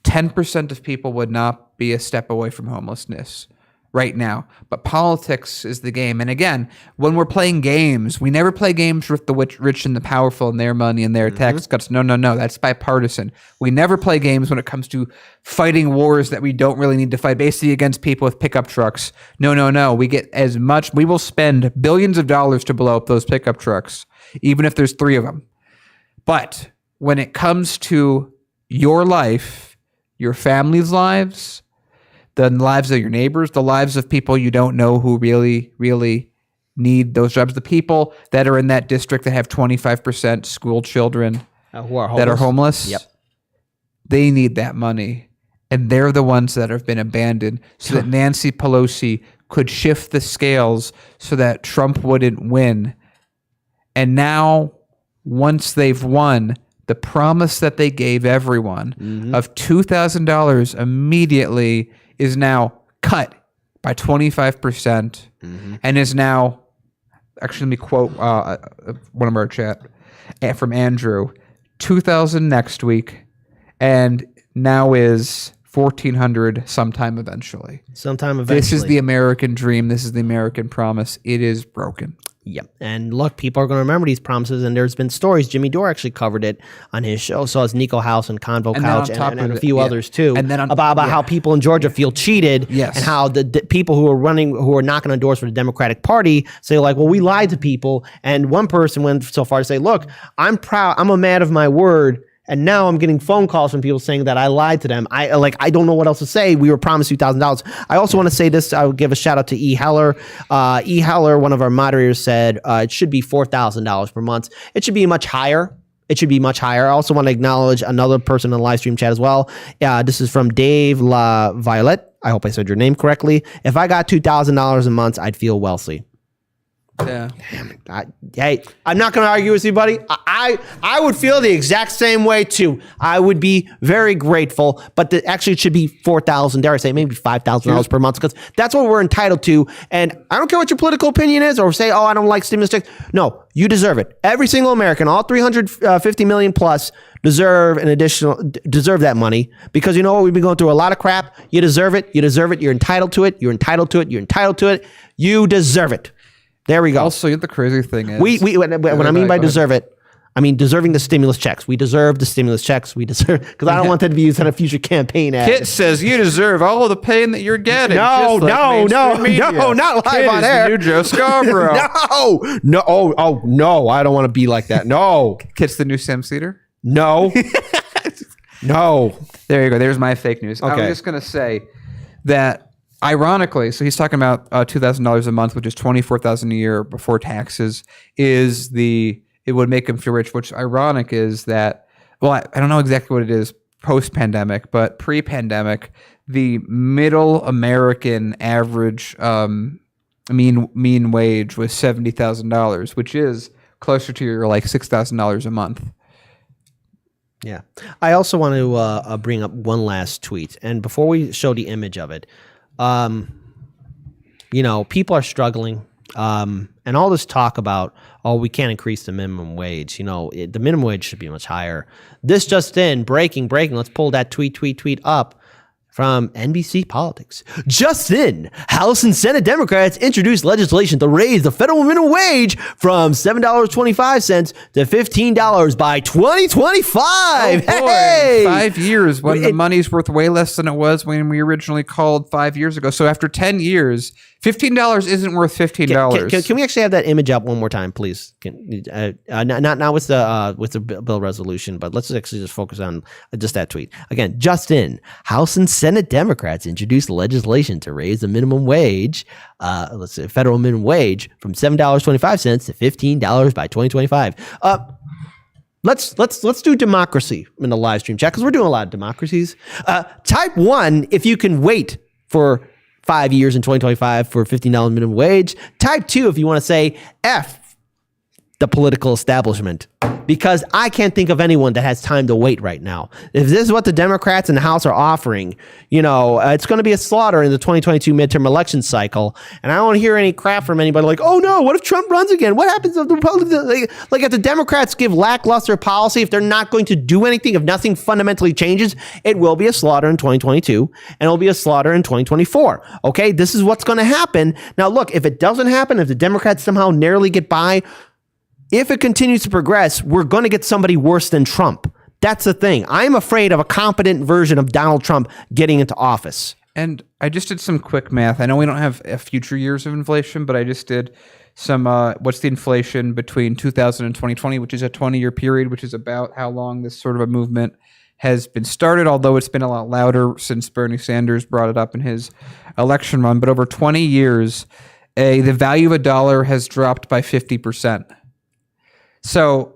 10% of people would not be a step away from homelessness right now. But politics is the game. And again, when we're playing games, we never play games with the rich and the powerful and their money and their tax cuts. No, that's bipartisan. We never play games when it comes to fighting wars that we don't really need to fight, basically against people with pickup trucks. No. We get as much, we will spend billions of dollars to blow up those pickup trucks, even if there's 3 of them. But when it comes to your life, your family's lives, the lives of your neighbors, the lives of people you don't know who really, really need those jobs, the people that are in that district that have 25% school children who are that are homeless, Yep. They need that money. And they're the ones that have been abandoned so that Nancy Pelosi could shift the scales so that Trump wouldn't win. And now, once they've won, the promise that they gave everyone of $2,000 immediately is now cut by 25% and is now, actually let me quote one of our chat from Andrew, $2,000 next week and now is $1,400 sometime eventually. This is the American dream. This is the American promise. It is broken. Yep. And look, people are going to remember these promises, and there's been stories. Jimmy Dore actually covered it on his show. So has Nico House and Convo Couch and a few others too. And then about how people in Georgia feel cheated, and how the people who are knocking on doors for the Democratic Party say like, well, we lied to people. And one person went so far to say, look, I'm proud. I'm a man of my word. And now I'm getting phone calls from people saying that I lied to them. I don't know what else to say. We were promised $2,000. I also want to say this. I would give a shout out to E. Heller. E. Heller, one of our moderators, said it should be $4,000 per month. It should be much higher. I also want to acknowledge another person in the live stream chat as well. This is from Dave La Violette. I hope I said your name correctly. If I got $2,000 a month, I'd feel wealthy. Yeah. Hey, I'm not going to argue with you, buddy. I would feel the exact same way too. I would be very grateful, but actually it should be $4,000. Dare I say maybe $5,000 per month, because that's what we're entitled to. And I don't care what your political opinion is, or say, oh, I don't like stimulus checks. No, you deserve it. Every single American, all 350 million plus, deserve that money, because you know what? We've been going through a lot of crap. You deserve it. You're entitled to it. You deserve it. There we go. Also, the crazy thing is, when I mean by deserve it, I mean deserving the stimulus checks. We deserve the stimulus checks. Because I don't want that to be used on a future campaign ad. Kit says you deserve all of the pain that you're getting. No, not live on air. The new Joe Scarborough. No, I don't want to be like that. No. Kit's the new Sam Cedar. No. No. There you go. There's my fake news. Okay. I was just gonna say that. Ironically, so he's talking about $2,000 a month, which is $24,000 a year before taxes. It would make him feel rich. Which ironic is that, well, I don't know exactly what it is post-pandemic, but pre-pandemic, the middle American average mean wage was $70,000, which is closer to your like $6,000 a month. Yeah. I also want to bring up one last tweet, and before we show the image of it. People are struggling. And all this talk about, we can't increase the minimum wage. The minimum wage should be much higher. This just in, breaking. Let's pull that tweet up from NBC Politics. Just in, House and Senate Democrats introduced legislation to raise the federal minimum wage from $7.25 to $15 by 2025. Oh boy, hey! 5 years when the money's worth way less than it was when we originally called 5 years ago. So after 10 years, $15 isn't worth $15. Can we actually have that image up one more time, please? Not with the bill resolution, but let's actually just focus on just that tweet. Again, just in, House and Senate Democrats introduced legislation to raise the minimum wage, federal minimum wage, from $7.25 to $15 by 2025. Let's do democracy in the live stream chat, because we're doing a lot of democracies. Type 1 if you can wait for 5 years in 2025 for $15 minimum wage. Type 2 if you want to say F the political establishment, because I can't think of anyone that has time to wait right now. If this is what the Democrats in the House are offering, it's going to be a slaughter in the 2022 midterm election cycle. And I don't hear any crap from anybody like, oh no, what if Trump runs again? What happens if the Republicans, like if the Democrats give lackluster policy, if they're not going to do anything, if nothing fundamentally changes, it will be a slaughter in 2022 and it'll be a slaughter in 2024. Okay, this is what's going to happen. Now, look, if it doesn't happen, if the Democrats somehow narrowly get by, if it continues to progress, we're going to get somebody worse than Trump. That's the thing. I'm afraid of a competent version of Donald Trump getting into office. And I just did some quick math. I know we don't have future years of inflation, but I just did some, what's the inflation between 2000 and 2020, which is a 20-year period, which is about how long this sort of a movement has been started, although it's been a lot louder since Bernie Sanders brought it up in his election run. But over 20 years, the value of a dollar has dropped by 50%. So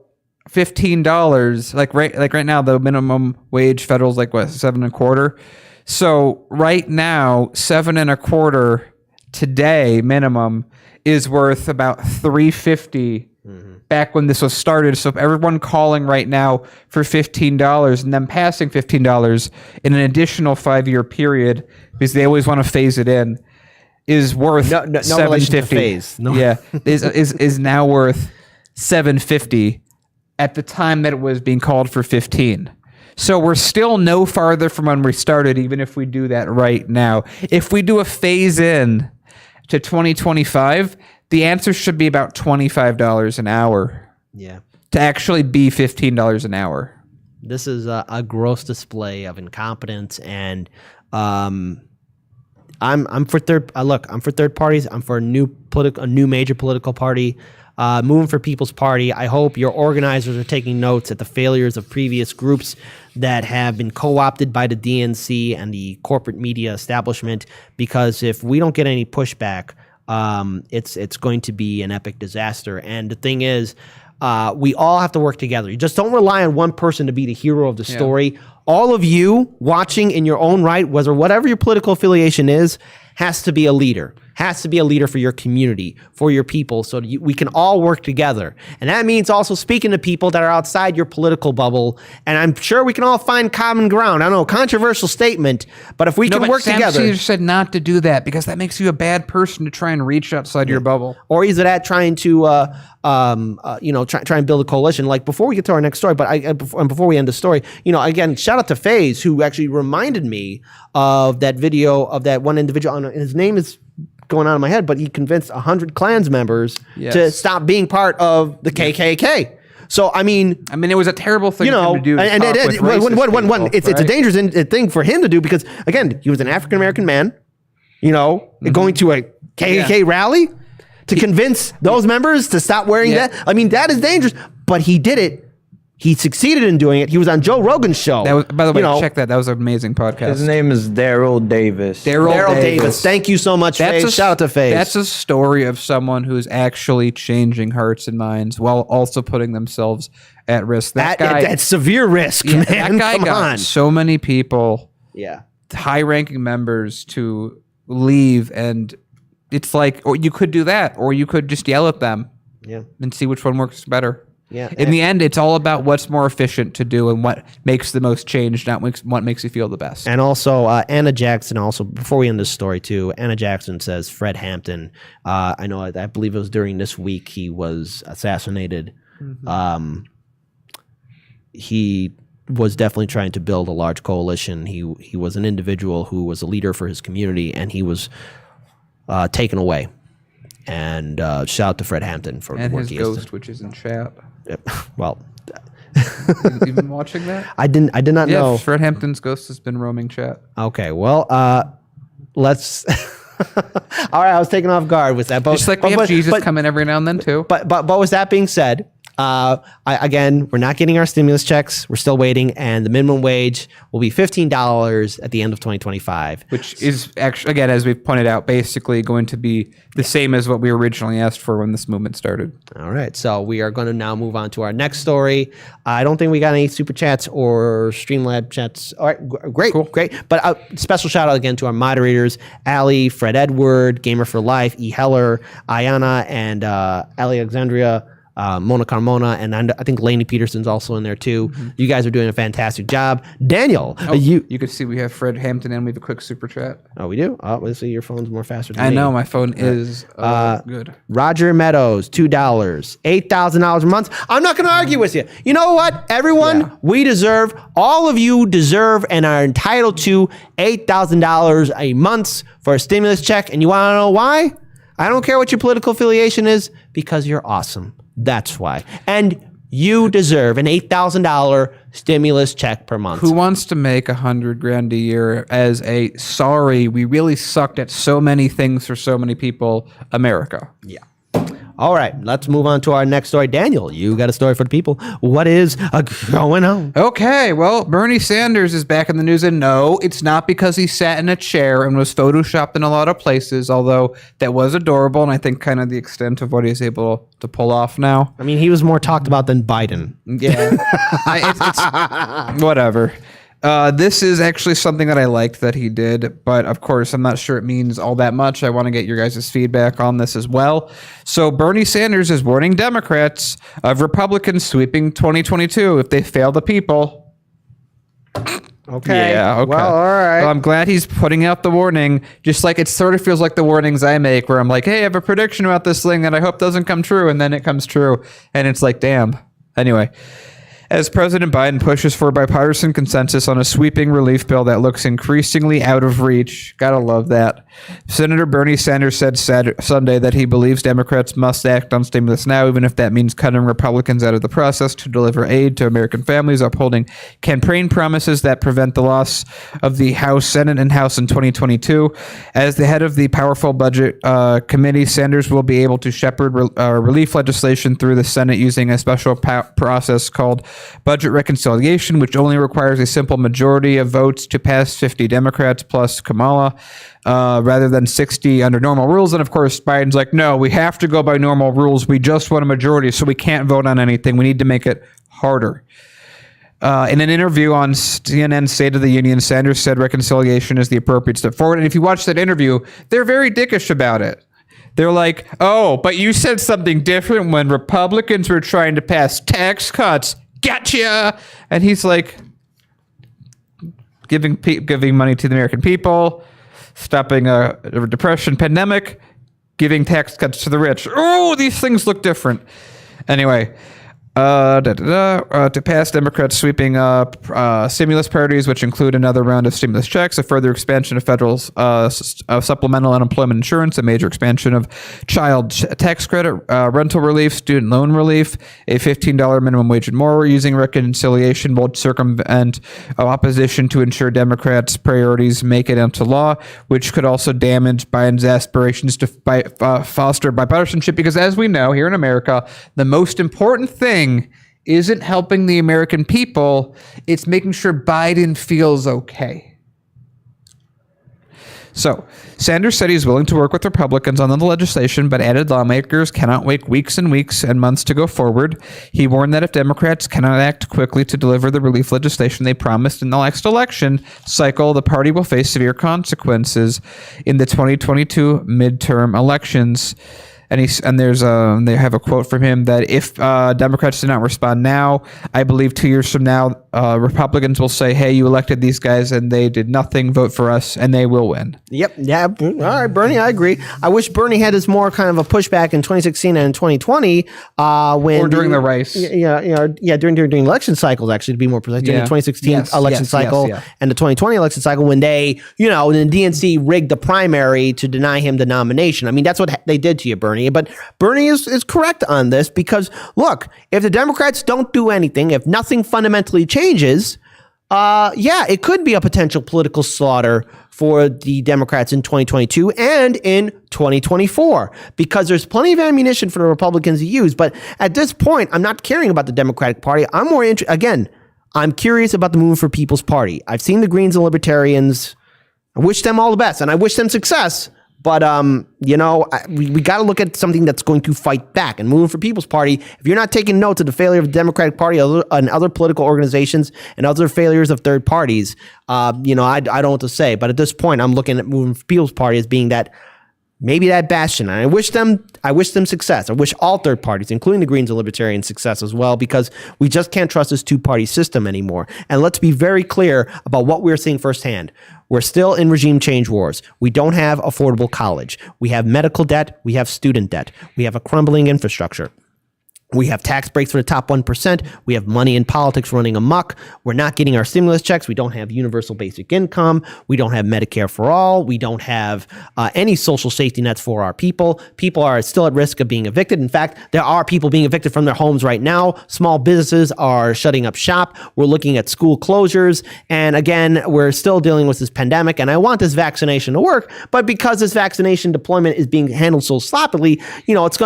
$15, like right now, the minimum wage federal is like what, $7.25. So right now, $7.25 today minimum is worth about $3.50 back when this was started. So if everyone calling right now for $15 and then passing $15 in an additional 5-year period, because they always want to phase it in, is worth no relation to phase. No. Yeah, is now worth $7.50 at the time that it was being called for 15. So we're still no farther from when we started, even if we do that right now. If we do a phase in to 2025, the answer should be about $25 an hour. Yeah. To actually be $15 an hour. This is a gross display of incompetence, and I'm for third. I'm for third parties. I'm for a new major political party. Moving for People's Party. I hope your organizers are taking notes at the failures of previous groups that have been co-opted by the DNC and the corporate media establishment, because if we don't get any pushback, it's going to be an epic disaster. And the thing is, we all have to work together. You just don't rely on one person to be the hero of the story. All of you watching in your own right, whatever your political affiliation is, has to be a leader. Has to be a leader for your community, for your people, so that we can all work together. And that means also speaking to people that are outside your political bubble. And I'm sure we can all find common ground. I don't know, controversial statement, but if we can work together. Sam said not to do that because that makes you a bad person to try and reach outside your bubble. Or is it at trying to, try and build a coalition? Like before we get to our next story, but before we end the story, again, shout out to FaZe, who actually reminded me of that video of that one individual. His name is going on in my head, but he convinced 100 Klans members to stop being part of the KKK. So I mean, it was a terrible thing to do. And it's a dangerous thing for him to do, because again, he was an African American man, going to a KKK rally to convince those members to stop wearing that. I mean, that is dangerous. But he did it. He succeeded in doing it. He was on Joe Rogan's show. That was, by the way, check that. That was an amazing podcast. His name is Daryl Davis. Daryl Davis. Thank you so much, FaZe. Shout out to FaZe. That's a story of someone who's actually changing hearts and minds while also putting themselves at risk. That's severe risk, man. That guy got so many people, Yeah. high-ranking members, to leave, and it's like, or you could do that, or you could just yell at them, and see which one works better. Yeah. In the end, it's all about what's more efficient to do and what makes the most change, not what makes you feel the best. And also, Anna Jackson, also, before we end this story too, Anna Jackson says Fred Hampton, I believe it was during this week he was assassinated. Mm-hmm. He was definitely trying to build a large coalition. He was an individual who was a leader for his community, and he was taken away. And shout out to Fred Hampton for and the work his he ghost, which is in chat. Well, you've been watching that? I did not know. Yeah, Fred Hampton's ghost has been roaming chat. Okay, well, let's. All right, I was taken off guard with that. Just like we have Jesus come in every now and then too. But with that being said, again, we're not getting our stimulus checks. We're still waiting, and the minimum wage will be $15 at the end of 2025. Which is actually, again, as we've pointed out, basically going to be the same as what we originally asked for when this movement started. All right, so we are going to now move on to our next story. I don't think we got any super chats or Streamlabs chats. All right, great, cool. Great. But special shout out again to our moderators, Ali, Fred Edward, Gamer for Life, E. Heller, Ayana, and Alexandria. Mona Carmona, and I think Lainey Peterson's also in there too. You guys are doing a fantastic job. Daniel, you can see we have Fred Hampton and we have a quick super chat. Oh, we do? Oh, let's see. Your phone's more faster than I me. know my phone is good. Roger Meadows, $2, $8,000 a month. I'm not going to argue with you. You know what? Everyone, we deserve, all of you deserve and are entitled to $8,000 a month for a stimulus check. And you want to know why? I don't care what your political affiliation is, because you're awesome. That's why. And you deserve an $8,000 stimulus check per month. Who wants to make $100,000 a year as a sorry, we really sucked at so many things for so many people, America? Yeah. All right, let's move on to our next story. Daniel, you got a story for the people. What is going on? Okay, well, Bernie Sanders is back in the news, and no, it's not because he sat in a chair and was photoshopped in a lot of places, although that was adorable, and I think kind of the extent of what he's able to pull off now. I mean, he was more talked about than Biden. Yeah, it's whatever. This is actually something that I liked that he did, but of course, I'm not sure it means all that much. I want to get your guys' feedback on this as well. So Bernie Sanders is warning Democrats of Republicans sweeping 2022 if they fail the people. Okay. Yeah, okay. Well, all right. Well, I'm glad he's putting out the warning, just like it sort of feels like the warnings I make where I'm like, hey, I have a prediction about this thing that I hope doesn't come true, and then it comes true, and it's like, damn. Anyway. As President Biden pushes for bipartisan consensus on a sweeping relief bill that looks increasingly out of reach, gotta love that. Senator Bernie Sanders said Sunday that he believes Democrats must act on stimulus now, even if that means cutting Republicans out of the process to deliver aid to American families, upholding campaign promises that prevent the loss of the House, Senate, and House in 2022. As the head of the powerful budget committee, Sanders will be able to shepherd relief legislation through the Senate using a special process called budget reconciliation, which only requires a simple majority of votes to pass 50 Democrats plus Kamala, rather than 60 under normal rules. And of course, Biden's like, no, we have to go by normal rules. We just want a majority, so we can't vote on anything. We need to make it harder. In an interview on CNN State of the Union, Sanders said reconciliation is the appropriate step forward. And if you watch that interview, they're very dickish about it. They're like, oh, but you said something different when Republicans were trying to pass tax cuts. Gotcha. And he's like, giving money to the American people, stopping a depression pandemic, giving tax cuts to the rich. Oh, these things look different. Anyway, to pass Democrats sweeping stimulus priorities, which include another round of stimulus checks, a further expansion of federal supplemental unemployment insurance, a major expansion of child tax credit, rental relief, student loan relief, a $15 minimum wage and more. Using reconciliation will circumvent opposition to ensure Democrats' priorities make it into law, which could also damage Biden's aspirations to foster bipartisanship, because as we know, here in America, the most important thing isn't helping the American people, it's making sure Biden feels okay. So, Sanders said he's willing to work with Republicans on the legislation, but added lawmakers cannot wait weeks and weeks and months to go forward. He warned that if Democrats cannot act quickly to deliver the relief legislation they promised in the next election cycle, the party will face severe consequences in the 2022 midterm elections. And they have a quote from him that if Democrats do not respond now, I believe 2 years from now, Republicans will say, hey, you elected these guys and they did nothing, vote for us, and they will win. Yep. Yeah. All right, Bernie, I agree. I wish Bernie had his more kind of a pushback in 2016 and 2020 when... Or during the race. During election cycles, actually, to be more precise. During the 2016 election cycle and the 2020 election cycle when they, the DNC rigged the primary to deny him the nomination. I mean, that's what they did to you, Bernie. But Bernie is correct on this because, look, if the Democrats don't do anything, if nothing fundamentally changes, it could be a potential political slaughter for the Democrats in 2022 and in 2024 because there's plenty of ammunition for the Republicans to use. But at this point, I'm not caring about the Democratic Party. I'm more interested, again, I'm curious about the Movement for People's Party. I've seen the Greens and Libertarians. I wish them all the best and I wish them success. But, we got to look at something that's going to fight back. And Movement for People's Party, if you're not taking notes of the failure of the Democratic Party and other political organizations and other failures of third parties, I don't know what to say. But at this point, I'm looking at Movement for People's Party as being that maybe that bastion. And I wish them success. I wish all third parties, including the Greens and Libertarians, success as well, because we just can't trust this two-party system anymore. And let's be very clear about what we're seeing firsthand. We're still in regime change wars. We don't have affordable college. We have medical debt. We have student debt. We have a crumbling infrastructure. We have tax breaks for the top 1%. We have money in politics running amok. We're not getting our stimulus checks. We don't have universal basic income. We don't have Medicare for all. We don't have any social safety nets for our people. People are still at risk of being evicted. In fact, there are people being evicted from their homes right now. Small businesses are shutting up shop. We're looking at school closures. And again, we're still dealing with this pandemic. And I want this vaccination to work. But because this vaccination deployment is being handled so sloppily,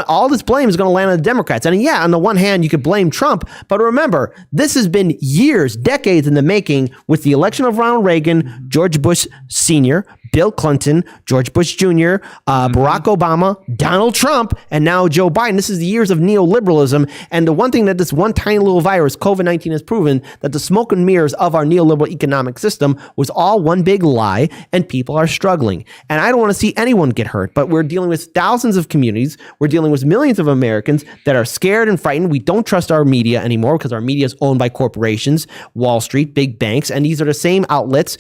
all this blame is going to land on the Democrats. And yeah, on the one hand, you could blame Trump, but remember, this has been years, decades in the making with the election of Ronald Reagan, George Bush Sr., Bill Clinton, George Bush Jr., Barack Obama, Donald Trump, and now Joe Biden. This is the years of neoliberalism. And the one thing that this one tiny little virus, COVID-19, has proven, that the smoke and mirrors of our neoliberal economic system was all one big lie, and people are struggling. And I don't want to see anyone get hurt, but we're dealing with thousands of communities. We're dealing with millions of Americans that are scared and frightened. We don't trust our media anymore because our media is owned by corporations, Wall Street, big banks, and these are the same outlets,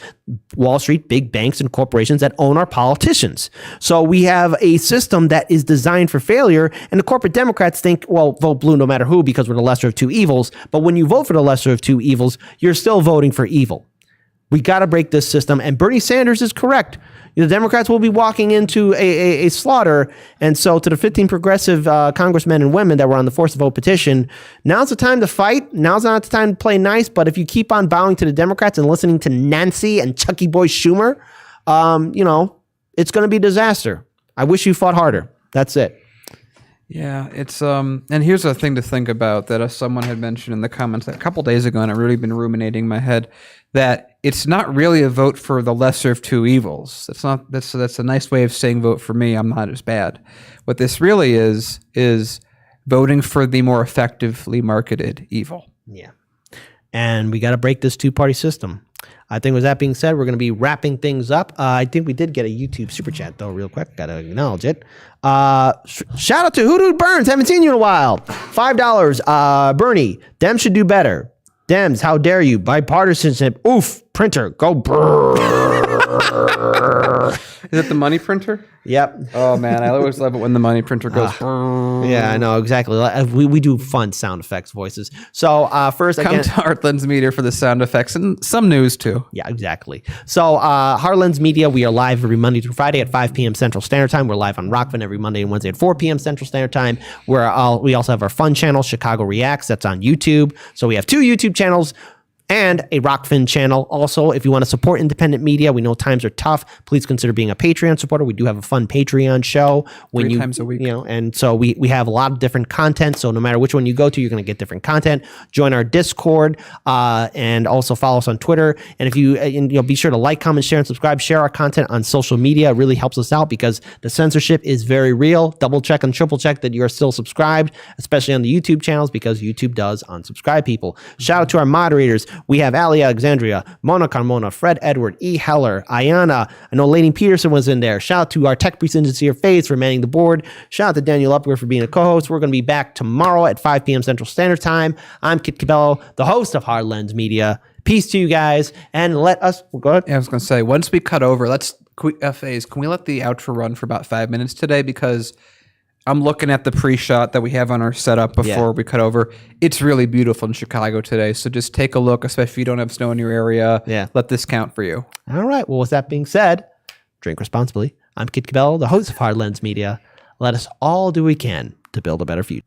Wall Street, big banks, and corporations that own our politicians. So we have a system that is designed for failure, and the corporate Democrats think, well, vote blue no matter who because we're the lesser of two evils. But when you vote for the lesser of two evils, you're still voting for evil. We got to break this system, and Bernie Sanders is correct. The Democrats will be walking into a slaughter, and so to the 15 progressive congressmen and women that were on the force to vote petition, now's the time to fight. Now's not the time to play nice, but if you keep on bowing to the Democrats and listening to Nancy and Chucky Boy Schumer, it's going to be a disaster. I wish you fought harder. That's it. Yeah, it's and here's a thing to think about that someone had mentioned in the comments a couple days ago, and I've really been ruminating in my head, that it's not really a vote for the lesser of two evils. That's a nice way of saying vote for me. I'm not as bad. What this really is voting for the more effectively marketed evil. Yeah. And we got to break this two-party system. I think with that being said, we're going to be wrapping things up. I think we did get a YouTube super chat, though, real quick. Got to acknowledge it. Shout out to Hoodoo Burns. Haven't seen you in a while. $5. Bernie, Dems should do better. Dems, how dare you? Bipartisanship. Oof. Printer. Go brrr. Is it the money printer? Yep. Oh, man. I always love it when the money printer goes. Yeah, I know. Exactly. We do fun sound effects voices. So first, come to Heartlands Media for the sound effects and some news, too. Yeah, exactly. So Heartlands Media, we are live every Monday through Friday at 5 p.m. Central Standard Time. We're live on Rockfin every Monday and Wednesday at 4 p.m. Central Standard Time. We also have our fun channel, Chicago Reacts. That's on YouTube. So we have 2 YouTube channels and a Rockfin channel. Also, if you want to support independent media, we know times are tough. Please consider being a Patreon supporter. We do have a fun Patreon show. 3 times a week. And so we have a lot of different content. So no matter which one you go to, you're going to get different content. Join our Discord and also follow us on Twitter. And if you be sure to like, comment, share, and subscribe. Share our content on social media. It really helps us out because the censorship is very real. Double check and triple check that you're still subscribed, especially on the YouTube channels, because YouTube does unsubscribe people. Shout out to our moderators. We have Ali Alexandria, Mona Carmona, Fred Edward, E. Heller, Ayana. I know Lainey Peterson was in there. Shout out to our tech priest Insincere Faith for manning the board. Shout out to Daniel Upward for being a co-host. We're going to be back tomorrow at 5 p.m. Central Standard Time. I'm Kit Cabello, the host of Heartlands Media. Peace to you guys, and let us go ahead. Yeah, I was going to say, once we cut over, FAs, can we let the outro run for about 5 minutes today? Because I'm looking at the pre-shot that we have on our setup before we cut over. It's really beautiful in Chicago today. So just take a look, especially if you don't have snow in your area. Yeah. Let this count for you. All right. Well, with that being said, drink responsibly. I'm Kit Cabello, the host of Heartlands Media. Let us all do what we can to build a better future.